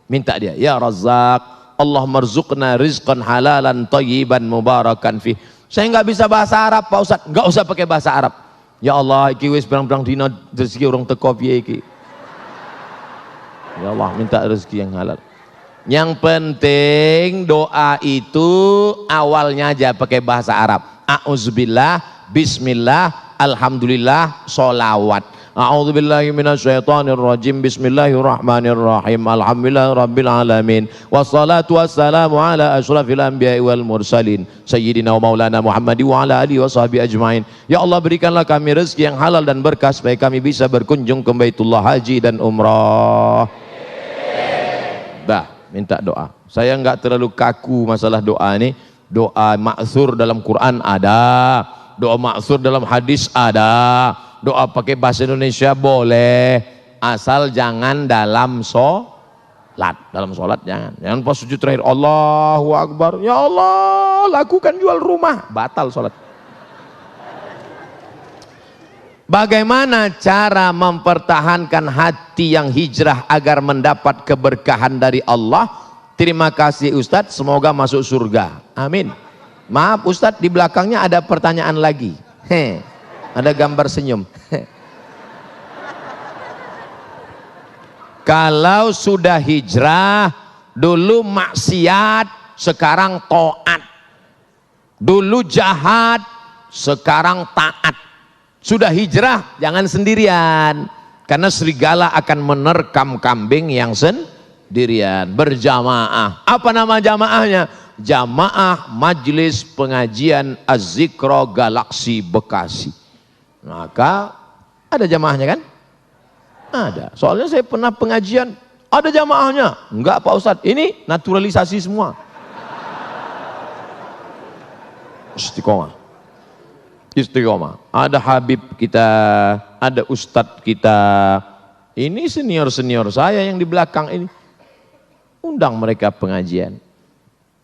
Minta dia, ya Razzaq, Allah marzuqna rizqan halalan thayyiban mubarakan fih. Saya nggak bisa bahasa Arab Pak Ustadz, nggak usah pakai bahasa Arab. Ya Allah, iki wis berang-berang dina rezeki orang teko piye iki. Ya Allah, minta rezeki yang halal. Yang penting doa itu awalnya aja pakai bahasa Arab. A'udzubillah, bismillah, alhamdulillah, sholawat. A'udzubillahi minasyaitonirrajim. Bismillahirrahmanirrahim. Alhamdulillahirabbil alamin. Wassalatu wassalamu ala asyrafil anbiya'i wal mursalin sayyidina wa maulana Muhammadi wa ala alihi washabihi ajmain. Ya Allah, berikanlah kami rezeki yang halal dan berkah supaya kami bisa berkunjung ke Baitullah Haji dan Umrah. Dah, minta doa. Saya enggak terlalu kaku masalah doa ini. Doa ma'tsur dalam Quran ada, doa ma'tsur dalam hadis ada. Doa pakai bahasa Indonesia boleh, asal jangan dalam sholat. Dalam sholat jangan. Jangan pas sujud terakhir Allahu Akbar, ya Allah lakukan jual rumah, batal sholat. Bagaimana cara mempertahankan hati yang hijrah agar mendapat keberkahan dari Allah? Terima kasih Ustadz, semoga masuk surga. Amin. Maaf Ustadz, di belakangnya ada pertanyaan lagi. Ada gambar senyum. Kalau sudah hijrah, dulu maksiat, sekarang taat. Dulu jahat, sekarang taat. Sudah hijrah, jangan sendirian. Karena serigala akan menerkam kambing yang sendirian. Berjamaah. Apa nama jamaahnya? Jamaah Majelis Pengajian Az-Zikra Galaksi Bekasi. Maka ada jamaahnya kan? Ada. Soalnya saya pernah pengajian, ada jamaahnya. Enggak Pak Ustadz, ini naturalisasi semua. Istiqomah. Istiqomah. Ada Habib kita, ada Ustadz kita. Ini senior-senior saya yang di belakang ini. Undang mereka pengajian.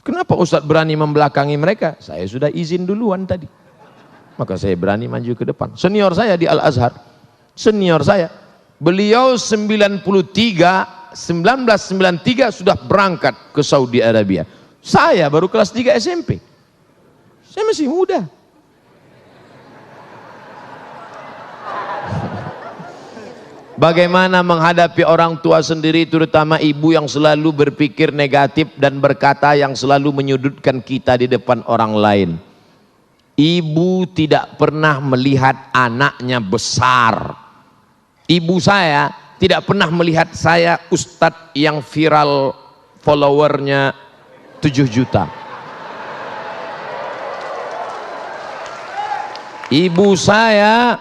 Kenapa Ustadz berani membelakangi mereka? Saya sudah izin duluan tadi. Maka saya berani maju ke depan. Senior saya di Al-Azhar, senior saya, beliau 1993 sudah berangkat ke Saudi Arabia. Saya baru kelas 3 SMP. Saya masih muda. Bagaimana menghadapi orang tua sendiri, terutama ibu yang selalu berpikir negatif dan berkata yang selalu menyudutkan kita di depan orang lain. Ibu tidak pernah melihat anaknya besar. Ibu saya tidak pernah melihat saya ustadz yang viral followernya 7 juta. Ibu saya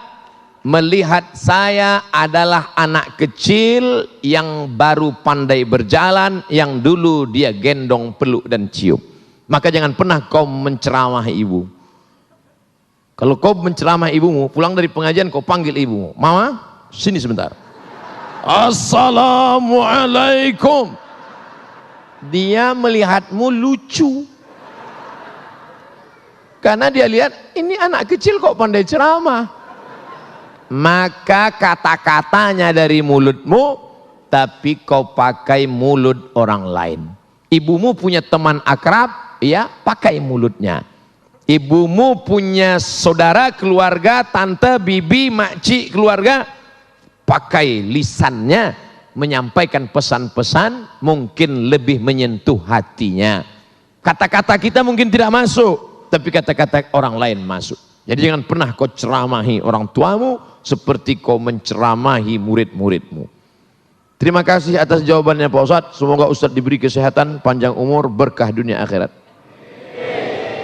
melihat saya adalah anak kecil yang baru pandai berjalan, yang dulu dia gendong, peluk dan cium. Maka jangan pernah kau menceramah ibu. Kalau kau menceramah ibumu, pulang dari pengajian kau panggil ibumu, mama sini sebentar. Assalamualaikum. Dia melihatmu lucu. Karena dia lihat, ini anak kecil kok pandai ceramah. Maka kata-katanya dari mulutmu, tapi kau pakai mulut orang lain. Ibumu punya teman akrab, ya pakai mulutnya. Ibumu punya saudara, keluarga, tante, bibi, makcik, keluarga, pakai lisannya menyampaikan pesan-pesan mungkin lebih menyentuh hatinya. Kata-kata kita mungkin tidak masuk, tapi kata-kata orang lain masuk. Jadi jangan pernah kau ceramahi orang tuamu seperti kau menceramahi murid-muridmu. Terima kasih atas jawabannya Pak Ustadz. Semoga Ustadz diberi kesehatan, panjang umur, berkah dunia akhirat.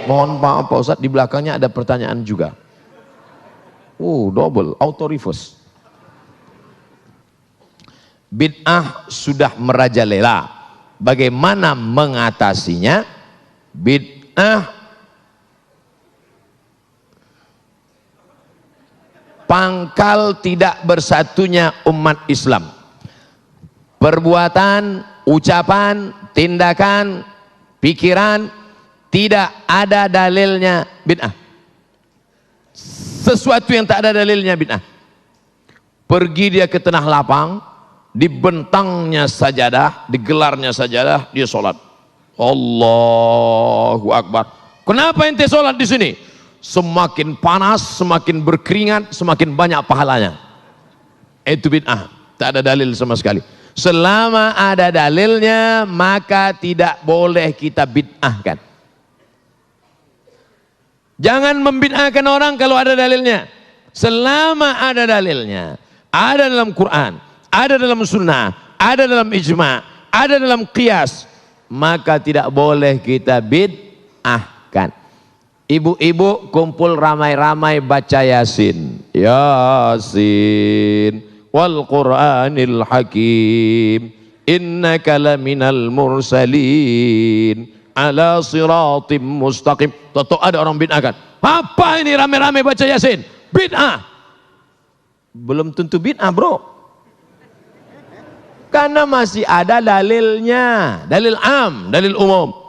Mohon maaf Pak Ustadz, di belakangnya ada pertanyaan juga. Double, auto reverse. Bid'ah sudah merajalela. Bagaimana mengatasinya? Bid'ah pangkal tidak bersatunya umat Islam. Perbuatan, ucapan, tindakan, pikiran tidak ada dalilnya bid'ah. Sesuatu yang tak ada dalilnya bid'ah. Pergi dia ke tanah lapang, dibentangnya sajadah, digelarnya sajadah, dia sholat. Allahu Akbar. Kenapa ente sholat di sini? Semakin panas, semakin berkeringat, semakin banyak pahalanya. Itu bid'ah, tak ada dalil sama sekali. Selama ada dalilnya, maka tidak boleh kita bid'ahkan. Jangan membid'ahkan orang kalau ada dalilnya. Selama ada dalilnya, ada dalam Quran, ada dalam sunnah, ada dalam ijma', ada dalam qiyas, maka tidak boleh kita bid'ahkan. Ibu-ibu kumpul ramai-ramai baca Yasin. Yasin wal Qur'anil Hakim. Innaka laminal mursalin ala siratim mustaqim. Toto ada orang bid'ahkan. Apa ini ramai-ramai baca Yasin? Bid'ah. Belum tentu bid'ah, bro. Karena masih ada dalilnya. Dalil am, dalil umum.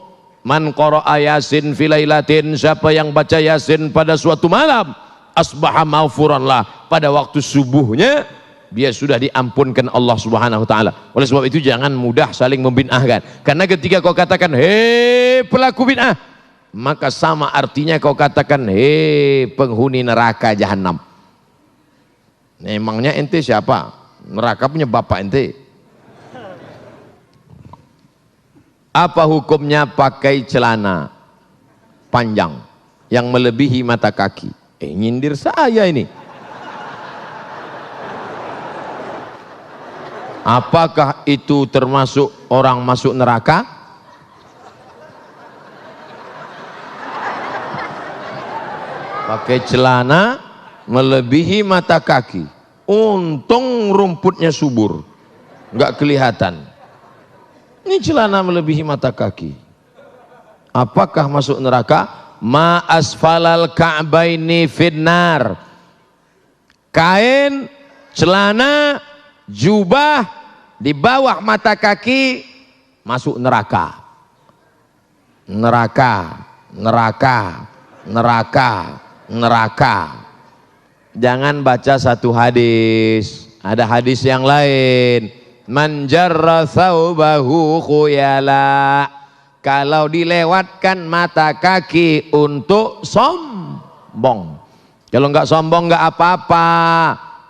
Man qara'a Yasin fi lailatin, siapa yang baca Yasin pada suatu malam, asbaha maghfuran lah, pada waktu subuhnya dia sudah diampunkan Allah Subhanahu wa taala. Oleh sebab itu jangan mudah saling membid'ahkan. Karena ketika kau katakan hei pelaku bid'ah, maka sama artinya kau katakan hei penghuni neraka jahanam. Emangnya ente siapa? Neraka punya bapak ente. Apa hukumnya pakai celana panjang yang melebihi mata kaki? Nyindir saya ini. Apakah itu termasuk orang masuk neraka? Pakai celana melebihi mata kaki. Untung rumputnya subur, nggak kelihatan. Ini celana melebihi mata kaki. Apakah masuk neraka? Ma asfalal ka'baini finnar. Kain, celana, jubah di bawah mata kaki masuk neraka. Neraka, neraka, neraka, neraka. Jangan baca satu hadis. Ada hadis yang lain. Man jarra thawbahu khuyala. Kalau dilewatkan mata kaki untuk sombong. Kalau enggak sombong enggak apa-apa,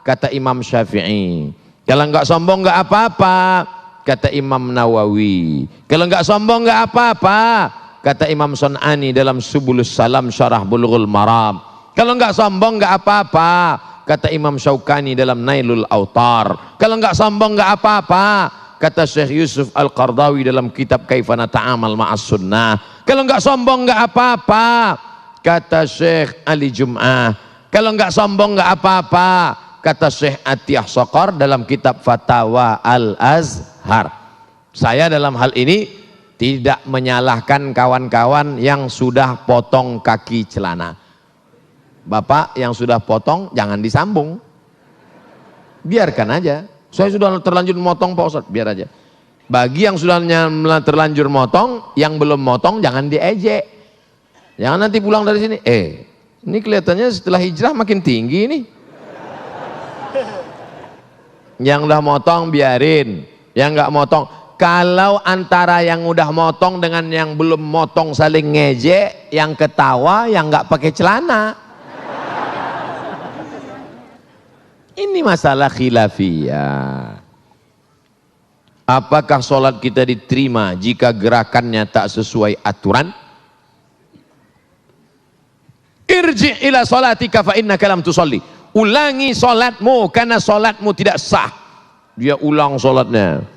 kata Imam Syafi'i. Kalau enggak sombong enggak apa-apa, kata Imam Nawawi. Kalau enggak sombong enggak apa-apa, kata Imam Sun'ani dalam Subulus Salam Syarah Bulughul Maram. Kalau enggak sombong enggak apa-apa, kata Imam Syaukani dalam Nailul Autar. Kalau enggak sombong enggak apa-apa, kata Syekh Yusuf Al-Qardawi dalam kitab Kaifana Ta'amal Ma'as Sunnah. Kalau enggak sombong enggak apa-apa, kata Syekh Ali Jum'ah. Kalau enggak sombong enggak apa-apa, kata Syekh Atiyah Sokor dalam kitab Fatawa Al-Azhar. Saya dalam hal ini tidak menyalahkan kawan-kawan yang sudah potong kaki celana. Bapak yang sudah potong jangan disambung, biarkan aja. Saya sudah terlanjur motong Pak Ustadz, biar aja. Bagi yang sudah terlanjur motong, yang belum motong jangan diejek. Jangan nanti pulang dari sini, ini kelihatannya setelah hijrah makin tinggi nih. Yang udah motong biarin, yang nggak motong. Kalau antara yang udah motong dengan yang belum motong saling ngejek, yang ketawa yang nggak pakai celana. Ini masalah khilafiyah. Apakah sholat kita diterima jika gerakannya tak sesuai aturan? Irji' ila sholatika fa innaka lam tusalli. Ulangi sholatmu karena sholatmu tidak sah. Dia ulang sholatnya.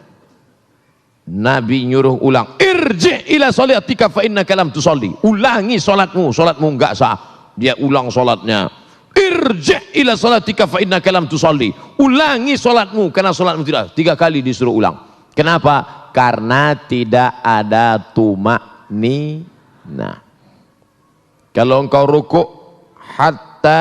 Nabi nyuruh ulang. Irji' ila sholatika fa innaka lam tusalli. Ulangi sholatmu, sholatmu enggak sah. Dia ulang sholatnya. Irji' ila sholatika fa innaka lam tusalli. Ulangi sholatmu karena sholatmu tidak. 3 kali disuruh ulang. Kenapa? Karena tidak ada tumakninah. Kalau engkau rukuk hatta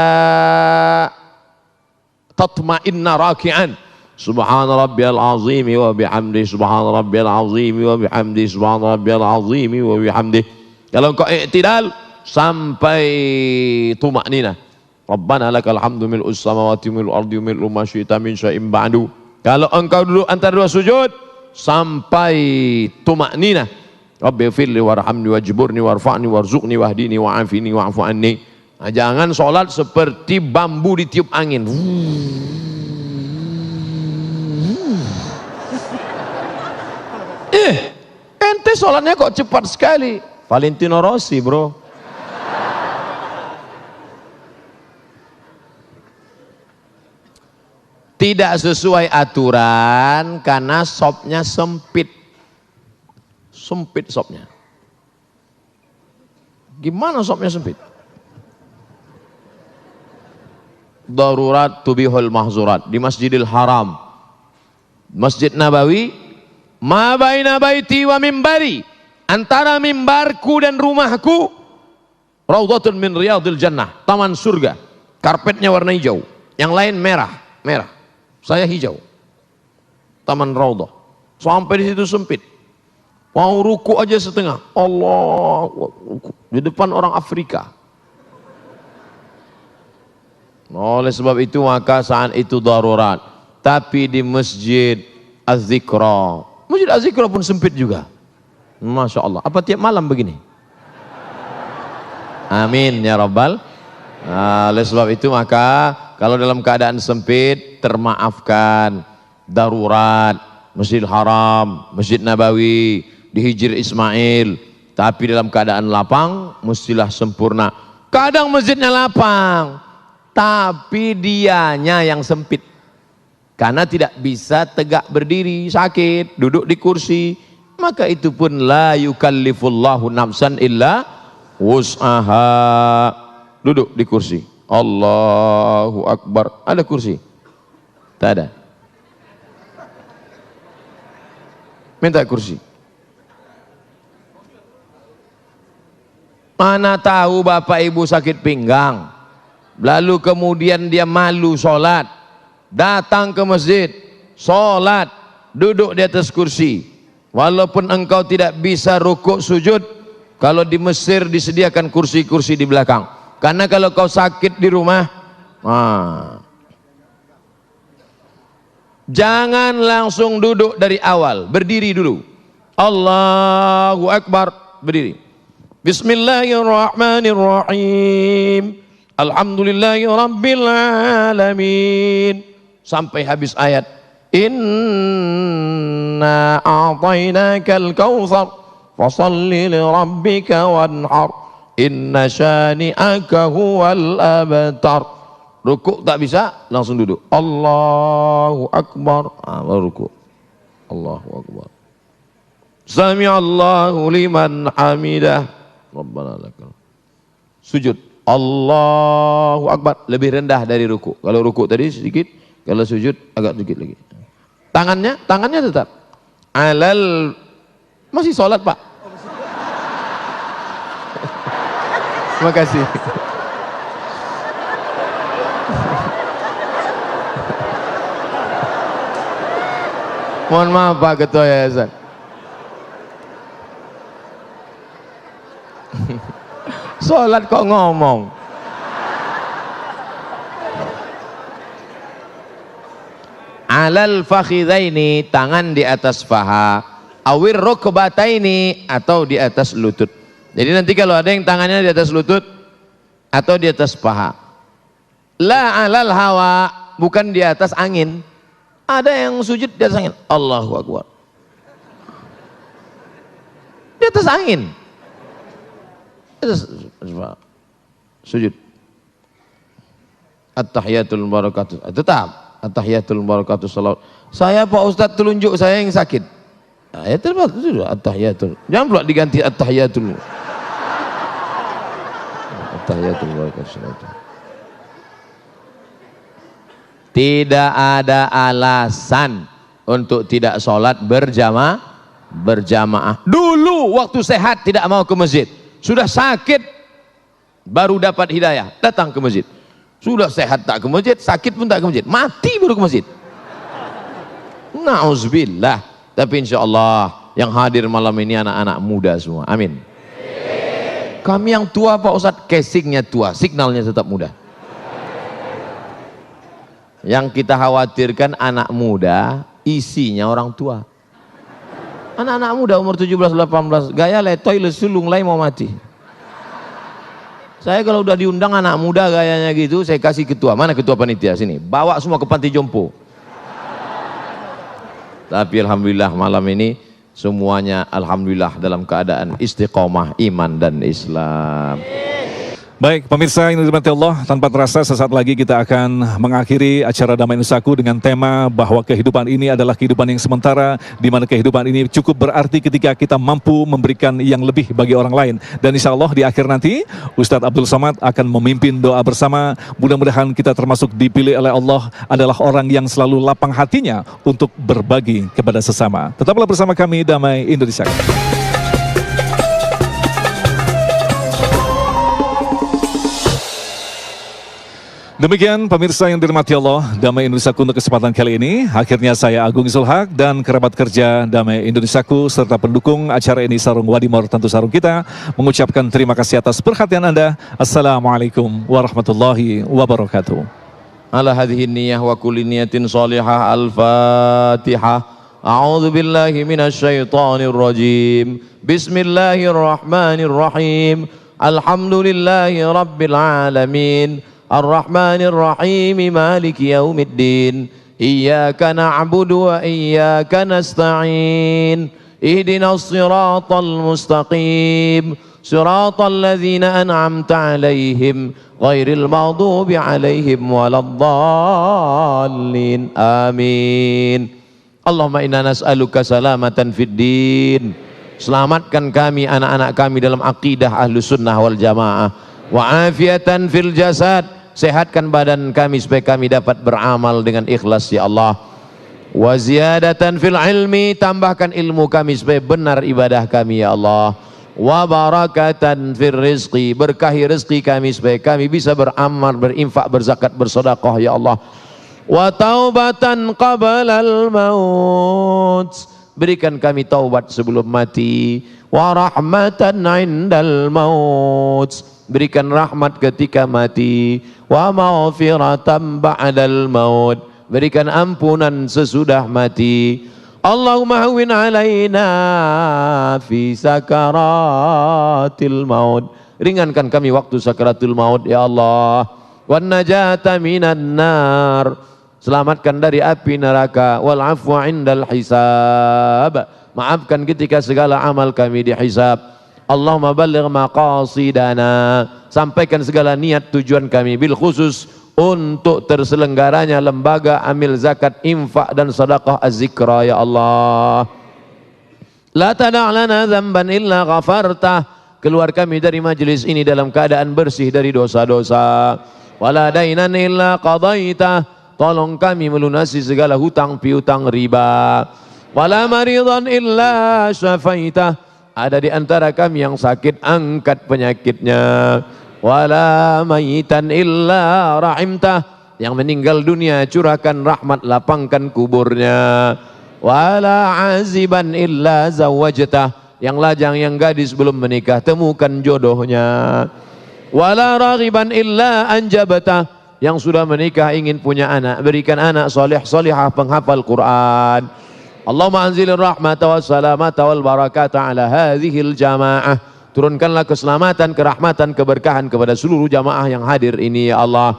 tatma'inna raki'an, subhana rabbiyal azim wa bihamdi, subhana rabbiyal azim wa bihamdi, subhana rabbiyal azim wa bihamdi. Kalau engkau i'tidal sampai tumakninah, rabbana lakal hamdu mil'us samawati mil'ul ardi mil'u ma syi'ta min syai'in ba'du. Kalau engkau duduk antara 2 sujud sampai tumakninah, rabbi firli warhamni wajburni warfa'ni warzuqni wahdini wa'afini wa'fu anni. Nah, jangan sholat seperti bambu ditiup angin. Ente sholatnya kok cepat sekali. Valentino Rossi bro. Tidak sesuai aturan karena sopnya sempit. Sempit sopnya. Gimana sopnya sempit? Darurat tubihul mahzurat di Masjidil Haram, Masjid Nabawi, ma baina baiti wa mimbari, antara mimbarku dan rumahku, raudhatun min riyadil jannah, taman surga. Karpetnya warna hijau, yang lain merah, saya hijau. Taman raudhah. Sampai di situ sempit. Mau ruku aja setengah. Allah, di depan orang Afrika. Oleh sebab itu maka saat itu darurat. Tapi di Masjid Az-Zikra, Masjid Az-Zikra pun sempit juga. Masya Allah. Apa tiap malam begini? Amin ya Rabbal. Oleh sebab itu maka kalau dalam keadaan sempit termaafkan. Darurat, Masjidil Haram, Masjid Nabawi, di Hijr Ismail. Tapi dalam keadaan lapang mestilah sempurna. Kadang masjidnya lapang, tapi dianya yang sempit. Karena tidak bisa tegak berdiri, sakit, duduk di kursi. Maka itu pun la yukallifullahu nafsan illa wus'aha. Duduk di kursi. Allahu Akbar. Ada kursi? Tak ada. Minta kursi. Mana tahu bapak ibu sakit pinggang, lalu kemudian dia malu sholat, datang ke masjid, sholat, duduk di atas kursi. Walaupun engkau tidak bisa rukuk sujud, kalau di Mesir disediakan kursi-kursi di belakang. Karena kalau kau sakit di rumah, jangan langsung duduk dari awal, berdiri dulu. Allahu Akbar, berdiri. Bismillahirrahmanirrahim. Alhamdulillahi rabbil alamin. Sampai habis ayat. Inna a'tainakal kautsar fasalli li rabbika wanhar. Inna syani'aka huwal abtar. Rukuk tak bisa, langsung duduk. Allahu Akbar. Baru rukuk. Allahu Akbar. Sami'allahu liman hamidah. Rabbana lakal. Sujud. Allahu Akbar. Lebih rendah dari ruku. Kalau ruku tadi sedikit, kalau sujud agak sedikit lagi. Tangannya tetap. Alal. Masih sholat Pak. Terima kasih. Mohon maaf Pak Ketua Yayasan. Sholat kok ngomong. Alal fakhidaini, tangan di atas paha. Awir rukbataini, atau di atas lutut. Jadi nanti kalau ada yang tangannya di atas lutut atau di atas paha. La alal hawa, bukan di atas angin. Ada yang sujud di atas angin. Allahu Akbar. Di atas angin. Di atas, sujud. At-tahiyatul barakatuh. Tetap. At-tahiyatul barakatuh salawat. Saya Pak Ustadz telunjuk saya yang sakit. Nah, ya terus at-tahiyatul. Jangan pula diganti at-tahiyatul. At-tahiyatul barakatuh salawat. Tidak ada alasan untuk tidak sholat berjamaah. Dulu waktu sehat tidak mau ke masjid. Sudah sakit baru dapat hidayah, datang ke masjid. Sudah sehat tak ke masjid, sakit pun tak ke masjid. Mati baru ke masjid. Na'udzubillah. Tapi insya Allah yang hadir malam ini anak-anak muda semua. Amin. Kami yang tua Pak Ustadz, casingnya tua, signalnya tetap muda. Yang kita khawatirkan anak muda, isinya orang tua. Anak-anak muda umur 17-18, gaya letoy lesulung lai mau mati. Saya kalau udah diundang anak muda gayanya gitu, saya kasih ketua. Mana ketua panitia? Sini, bawa semua ke panti jompo. Tapi alhamdulillah malam ini semuanya alhamdulillah dalam keadaan istiqomah iman dan Islam. Baik, pemirsa yang dirahmati Allah, tanpa terasa sesaat lagi kita akan mengakhiri acara Damai Nusaku dengan tema bahwa kehidupan ini adalah kehidupan yang sementara, di mana kehidupan ini cukup berarti ketika kita mampu memberikan yang lebih bagi orang lain. Dan insya Allah di akhir nanti, Ustadz Abdul Somad akan memimpin doa bersama. Mudah-mudahan kita termasuk dipilih oleh Allah adalah orang yang selalu lapang hatinya untuk berbagi kepada sesama. Tetaplah bersama kami, Damai Indonesia. Demikian pemirsa yang dirahmati Allah, Damai Indonesiaku untuk kesempatan kali ini. Akhirnya saya Agung Zulhaq dan kerabat kerja Damai Indonesiaku serta pendukung acara ini Sarung Wadimor tentu sarung kita mengucapkan terima kasih atas perhatian Anda. Assalamualaikum warahmatullahi wabarakatuh. Ala hadhihi niyah wa kulli niyatin salihah. Al-Fatihah. A'udzu billahi minasyaitonir rajim. Bismillahirrahmanirrahim. Alhamdulillahi rabbil alamin. Ar-Rahmanir Rahim, Maliki Yaumiddin. Iyyaka na'budu wa iyyaka nasta'in. Ihdinas siratal mustaqim. Siratal ladzina an'amta 'alaihim ghairil maghdubi 'alaihim waladdallin. Amin. Allahumma inna nas'aluka salamatan fid din. Selamatkan kami, anak-anak kami dalam akidah Ahlus Sunnah wal Jamaah. Wa afiatan fil jasad, sehatkan badan kami supaya kami dapat beramal dengan ikhlas ya Allah. Wa ziyadatan fil ilmi, tambahkan ilmu kami supaya benar ibadah kami ya Allah. Wa barakatan fil rizqi, berkahi rezeki kami supaya kami bisa beramal, berinfak, berzakat, bersedekah ya Allah. Wa taubatan qabalal maut, berikan kami taubat sebelum mati. Wa rahmatan indal maut, berikan rahmat ketika mati. Wa maghfiratan ba'dal maut, berikan ampunan sesudah mati. Allahumma hawwin alaina fi sakaratil maut, ringankan kami waktu sakaratul maut ya Allah. Wan najata minan nar, selamatkan dari api neraka. Wal afwa indal hisab, maafkan ketika segala amal kami dihisab. Allahumma balligh maqasidana, sampaikan segala niat tujuan kami, bil khusus untuk terselenggaranya lembaga amil zakat, infak dan sedekah az-zikra ya Allah. La tada' lana dzamban illa ghafartah, keluar kami dari majlis ini dalam keadaan bersih dari dosa-dosa. Wala dainan illa qadaitah, tolong kami melunasi segala hutang piutang riba. Wala maridan illa syafaitah, ada di antara kami yang sakit, angkat penyakitnya. Wala mayitan illa rahimtah, yang meninggal dunia curahkan rahmat, lapangkan kuburnya. wala aziban illa zawajtah, yang lajang yang gadis belum menikah temukan jodohnya, wala raghiban illa anjabtah, yang sudah menikah ingin punya anak berikan anak soleh solehah penghafal Quran. Allahumma anzilir rahmata was salamata wal barakata ala hadhil jamaah, turunkanlah keselamatan, kerahmatan, keberkahan kepada seluruh jamaah yang hadir ini ya Allah.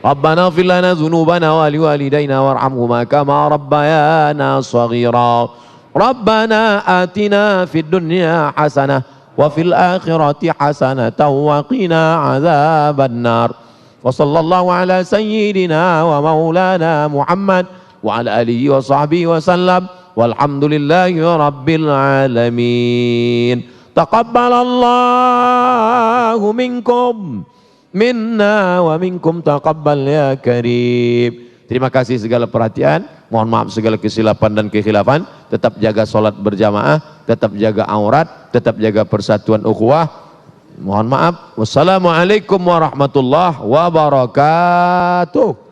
Rabbana ighfir lana dzunubana wa liwalidayna warhamhuma kama rabbayana shaghira. Rabbana atina fid dunya hasanah wa fil akhirati hasanatan wa qina adzabannar. Wa sallallahu ala sayyidina wa maulana Muhammad wa ala alihi wa sahbihi wa sallam walhamdulillahi rabbil alamin. Taqabbalallahu minkum minna wa minkum taqabbal ya karim. Terima kasih segala perhatian, mohon maaf segala kesilapan dan kekhilafan. Tetap jaga sholat berjamaah, tetap jaga aurat, tetap jaga persatuan ukhuwah. Mohon maaf. Wassalamualaikum warahmatullahi wabarakatuh.